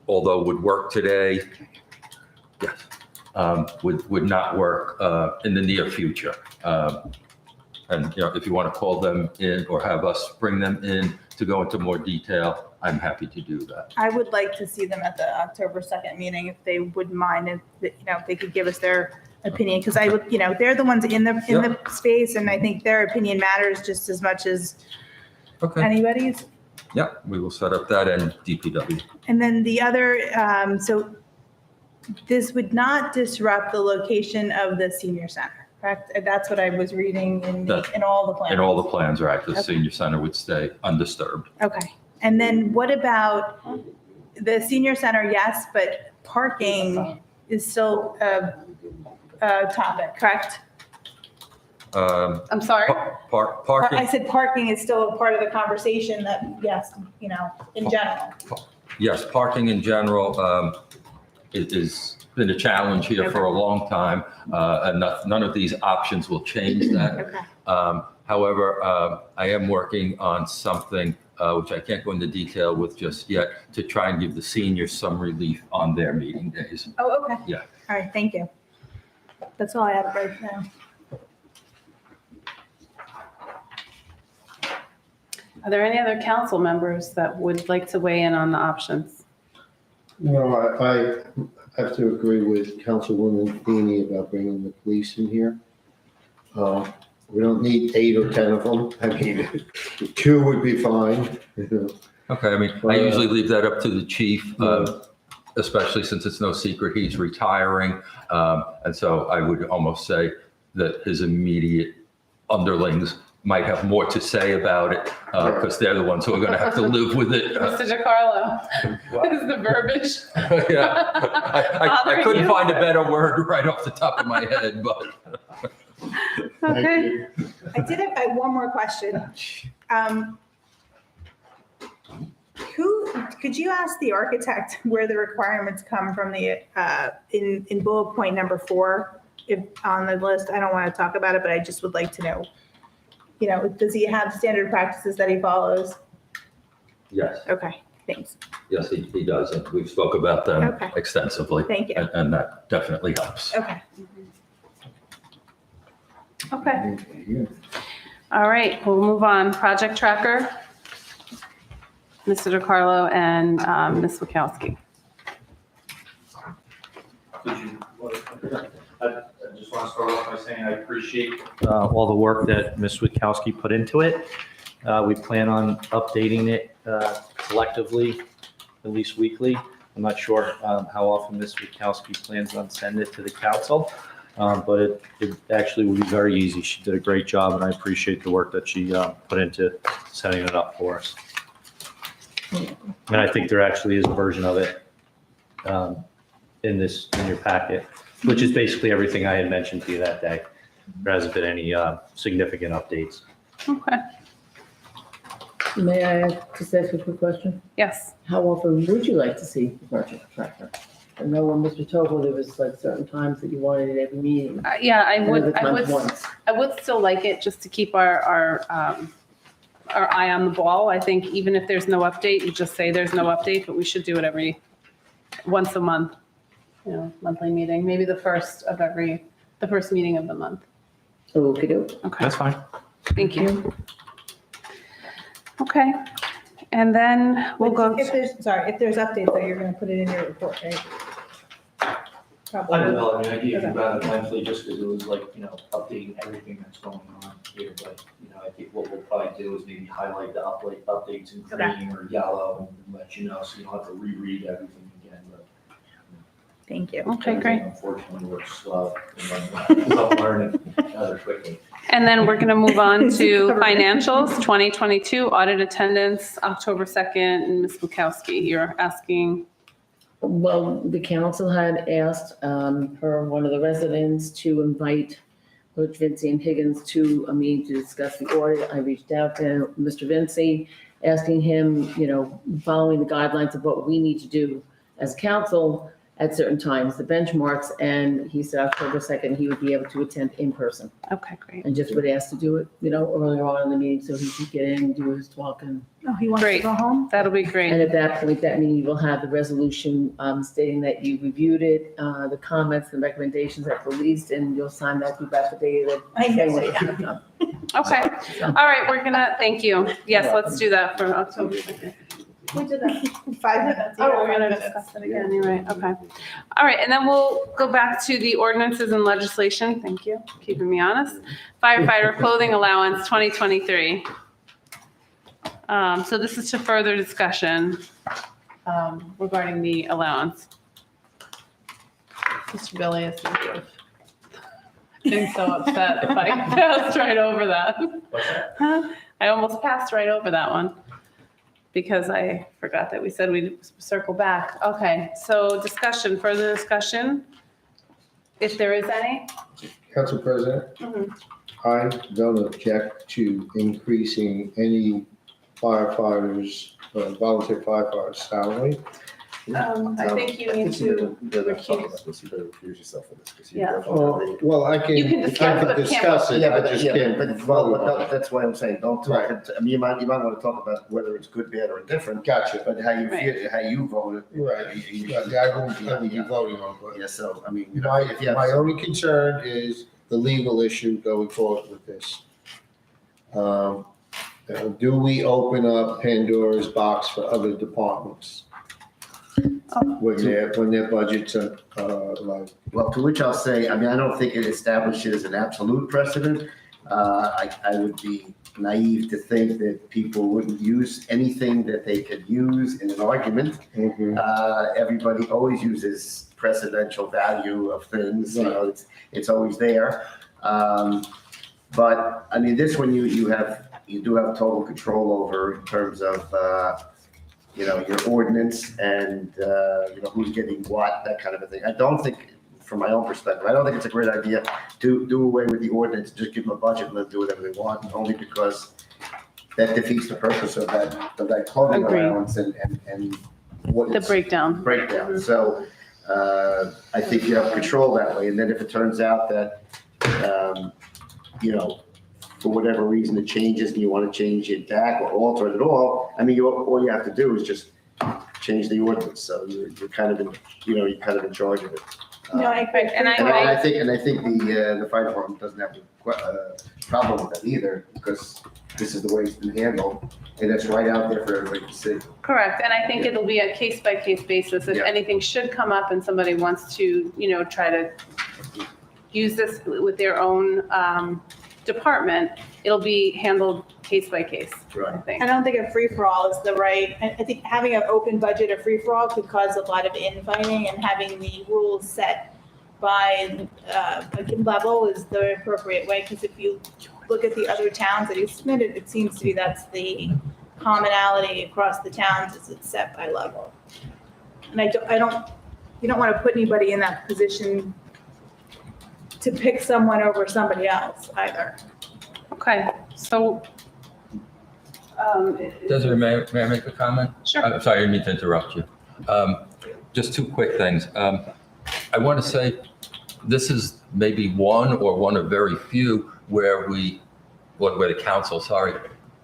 although would work today, yes, would not work in the near future. And if you want to call them in or have us bring them in to go into more detail, I'm happy to do that. I would like to see them at the October 2nd meeting if they wouldn't mind, if they could give us their opinion, because I would, they're the ones in the space, and I think their opinion matters just as much as anybody's. Yeah, we will set up that and DPW. And then the other, so this would not disrupt the location of the senior center, correct? That's what I was reading in all the plans. In all the plans, right, the Okay. senior center would stay undisturbed. Okay. And then what about the senior center? Yes, but parking is still a topic, correct? I'm sorry? Parking. I said parking is still a part of the conversation that, yes, in general. Yes, parking in general it has been a challenge here for a long time, and none of these options will change that. Okay. However, I am working on something which I can't go into detail with just yet, to try and give the seniors some relief on their meeting days. Oh, okay. Yeah. All right, thank you. That's all I have right now. Are there any other council members that would like to weigh in on the options? No, I have to agree with Councilwoman Feeney about bringing the police in here. We don't need 8 or 10 of them. I mean, 2 would be fine. Okay, I mean, I usually leave that up to the chief, especially since it's no secret he's retiring. And so I would almost say that his immediate underlings might have more to say about it because they're the ones who are going to have to live with it. Mr. DiCarlo, is the verbiage? Yeah, I couldn't find a better word right off the top of my head, but. Okay. I did have one more question. Could you ask the architect where the requirements come from in bullet point number 4, if on the list? I don't want to talk about it, but I just would like to know, does he have standard practices that he follows? Yes. Okay, thanks. Yes, he does, and we've spoke about them extensively. Thank you. And that definitely helps. Okay. Okay. All right, we'll move on. Project Tracker, Mr. DiCarlo and Ms. Wachowski. I just want to start off by saying I appreciate all the work that Ms. Witkowski put into it. We plan on updating it collectively, at least weekly. I'm not sure how often Ms. Witkowski plans on sending it to the council, but it actually will be very easy. She did a great job, and I appreciate the work that she put into setting it up for us. And I think there actually is a version of it in your packet, which is basically everything I had mentioned to you that day. There hasn't been any significant updates. Okay. May I just ask a quick question? Yes. How often would you like to see the project tracker? I know when Mr. Togel, there was like certain times that you wanted it every meeting. Yeah, I Other would times once. still like it just to keep our eye on the ball. I think even if there's no update, you just say there's no update, but we should do it once a month, monthly meeting, maybe the first meeting of the month. Okey-doke. Okay. That's fine. Thank you. Okay, and then we'll go. If there's updates, though, you're going to put it in your report, right? Probably. I don't know, I gave you Okay. rather monthly just because it was updating everything that's going on here, but, I think what we'll probably do is maybe highlight the updates in green or yellow and let you know, so you don't have to reread everything again, but. Thank you. Okay, great. Unfortunately, we're slow, slow learning rather quickly. And then we're going to move on to financials, 2022 audit attendance, October 2nd, and Ms. Bukowski, you're asking. Well, the council had asked for one of the residents to invite Coach Vinci and Higgins to a meeting to discuss the audit. I reached out to Mr. Vinci, asking him, following the guidelines of what we need to do as council at certain times, the benchmarks, and he said October 2nd, he would be able to attend in person. Okay, great. And just would ask to do it, earlier on in the meeting so he could get in and do his talk. And Oh, he wants to go home? That'll be great. at that point, that meeting, you will have the resolution stating that you reviewed it, the comments and recommendations are released, and you'll sign that through affidavit. I know, yeah. Okay, all right, thank you. Yes, let's do that for October 2nd. We did that 5 minutes. Oh, we're gonna discuss it again, you're right, okay. All right, and then we'll go back to the ordinances and legislation, thank you, keeping me honest. Firefighter clothing allowance 2023. So this is to further discussion regarding the allowance. Mr. Billy is sort of been so upset if I passed right over that. I almost passed right over that one because I forgot that we said we'd circle back. Okay, so discussion, further discussion, if there is any? Council President, I don't object to increasing any firefighters, volunteer firefighters' salary. I think you need to recuse. You better recuse yourself from this. Yeah. Well, I can, You can discuss, but discuss it, I just can't vote on it. That's why I'm saying, don't talk, I mean, you might want to talk about whether it's good, bad, or indifferent. Gotcha. But how you Right. feel, how you voted. Right. I won't be voting on it. Yeah, so, I mean, you know, My, if you have. my only concern is the legal issue going forward with this. Do we open up Pandora's box for other departments? When their budgets are, like, Well, to which I'll say, I mean, I don't think it establishes an absolute precedent. I would be naive to think that people wouldn't use anything that they could use in an argument. Everybody always uses precedential value of things, you know, it's always there. But, I mean, this one, you do have total control over in terms of, you know, your ordinance and, you know, who's getting what, that kind of a thing. I don't think, from my own perspective, I don't think it's a great idea to do away with the ordinance, just give them a budget and let them do whatever they want, only because that defeats the purpose of that clothing Agreed. allowance and what the it's. breakdown. Breakdown. So, I think you have control that way. And then if it turns out that, you know, for whatever reason it changes and you want to change it back or alter it at all, I mean, all you have to do is just change the ordinance. So you're kind of in, you know, you're kind of in charge of it. No, I agree. And And I think the fire department doesn't have a problem with that either, because this is the way it's been handled, and it's right out there for everybody to see. Correct, and I think it'll be a case-by-case basis. If Yeah. anything should come up and somebody wants to, you know, try to use this with their own department, it'll be handled case-by-case, I Right. think. I don't think a free-for-all is the right, I think having an open budget of free-for-all could cause a lot of infighting, and having the rules set by a level is the appropriate way, because if you look at the other towns that you submitted, it seems to be that's the commonality across the towns, is it's set by level. And you don't want to put anybody in that position to pick someone over somebody else either. Okay, so. Desiree, may I make a comment? Sure. I'm sorry, I didn't mean to interrupt you. Just two quick things. I want to say this is maybe one of very few where where the council, sorry,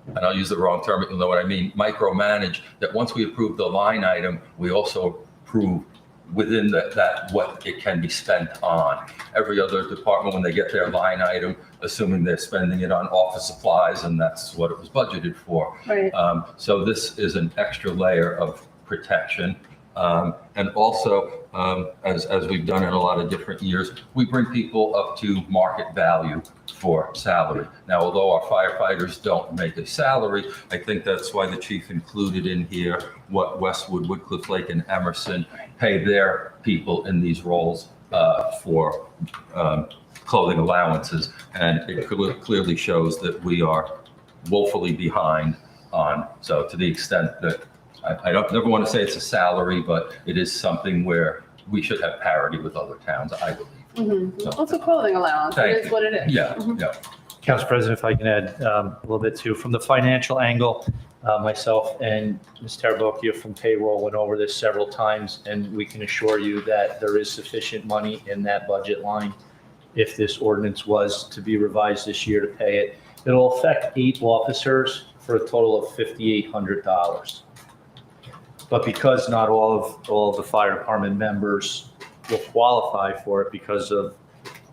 and I'll use the wrong term, but you'll know what I mean, micromanage, that once we approve the line item, we also approve within that what it can be spent on. Every other department, when they get their line item, assuming they're spending it on office supplies, and that's what it was budgeted for. Right. So this is an extra layer of protection. And also, as we've done in a lot of different years, we bring people up to market value for salary. Now, although our firefighters don't make a salary, I think that's why the chief included in here what Westwood, Woodcliff Lake, and Emerson pay their people in these roles for clothing allowances. And it clearly shows that we are woefully behind on, so to the extent that I never want to say it's a salary, but it is something where we should have parity with other towns, I believe. Well, it's a clothing allowance, it Thank is you. what it is. Yeah, yeah. Council President, if I can add a little bit too, from the financial angle, myself and Ms. Terabocchio from payroll went over this several times, and we can assure you that there is sufficient money in that budget line if this ordinance was to be revised this year to pay it. It'll affect 8 officers for a total of $5,800. But because not all of the fire department members will qualify for it because of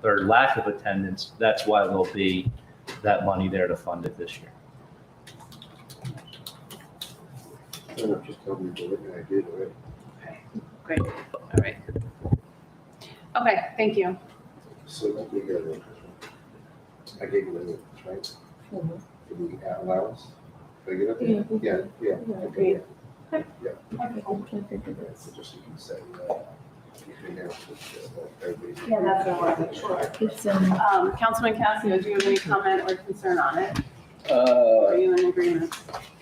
their lack of attendance, that's why there'll be that money there to fund it this year. Just tell me what I did, right? Okay, great, all right. Okay, thank you. So we got I gave you the, right? For the allowance? Did I get it? Yeah. Okay. So just so you can say, anything else with, everybody. Yeah, that's what I want to make sure. Councilman Cassio, do you have any comment or concern on it? Are you in agreement?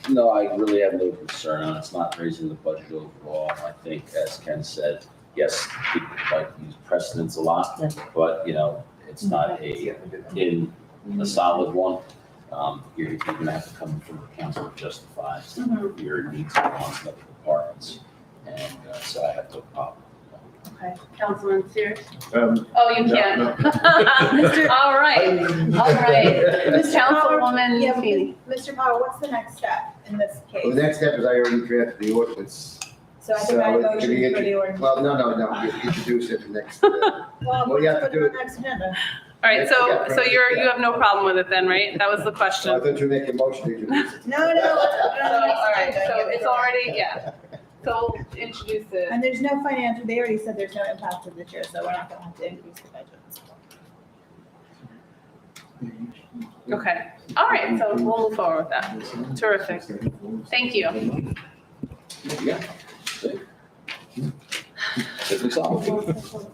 No, I really have no concern on it. It's not raising the budget overall. I think, as Ken said, yes, people like use precedents a lot, but, it's not in a solid one. You're gonna have to come from the council to justify your needs and wants of the departments. And so I have no problem. Okay, Councilman Sears? Oh, you can't. All right. Councilwoman Yeah, Feeney. Mr. Powell, what's the next step in this case? Well, the next step is I already drafted the ordinance. So I think I it motion could be for the ordinance. Well, no, you introduce it the next, Well, you have to put do it it. on next agenda. All right, so you have no problem with it then, right? That was the I question. thought you were making a motion to introduce it. No, So, all right, so it's already, so introduce it. And there's no financial, they already said there's no impact to this year, so we're not gonna have to increase the budget. Okay, all right, so we'll move forward with that. Terrific. Thank you. Yeah.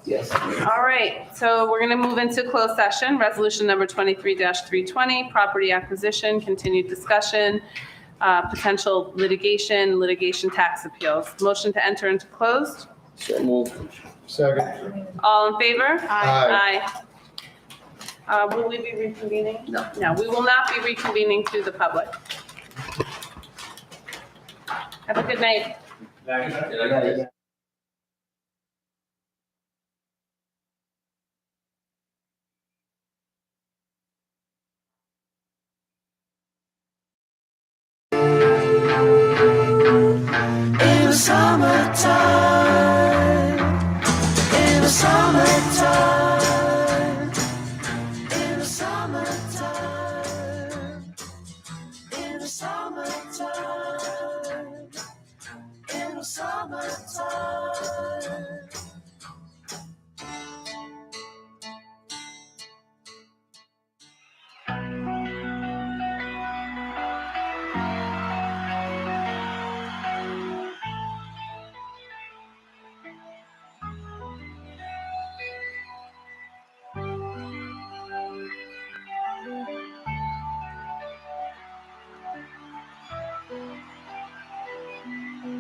Yes. All right, so we're going to move into closed session. Resolution number 23-320, property acquisition, continued discussion, potential litigation tax appeals. Motion to enter into closed. So moved. Second. All in favor? Aye. Will we be reconvening? No, we will not be reconvening to the public. Have a good night. In the summertime, in the summertime, in the summertime, in the summertime, in the summertime.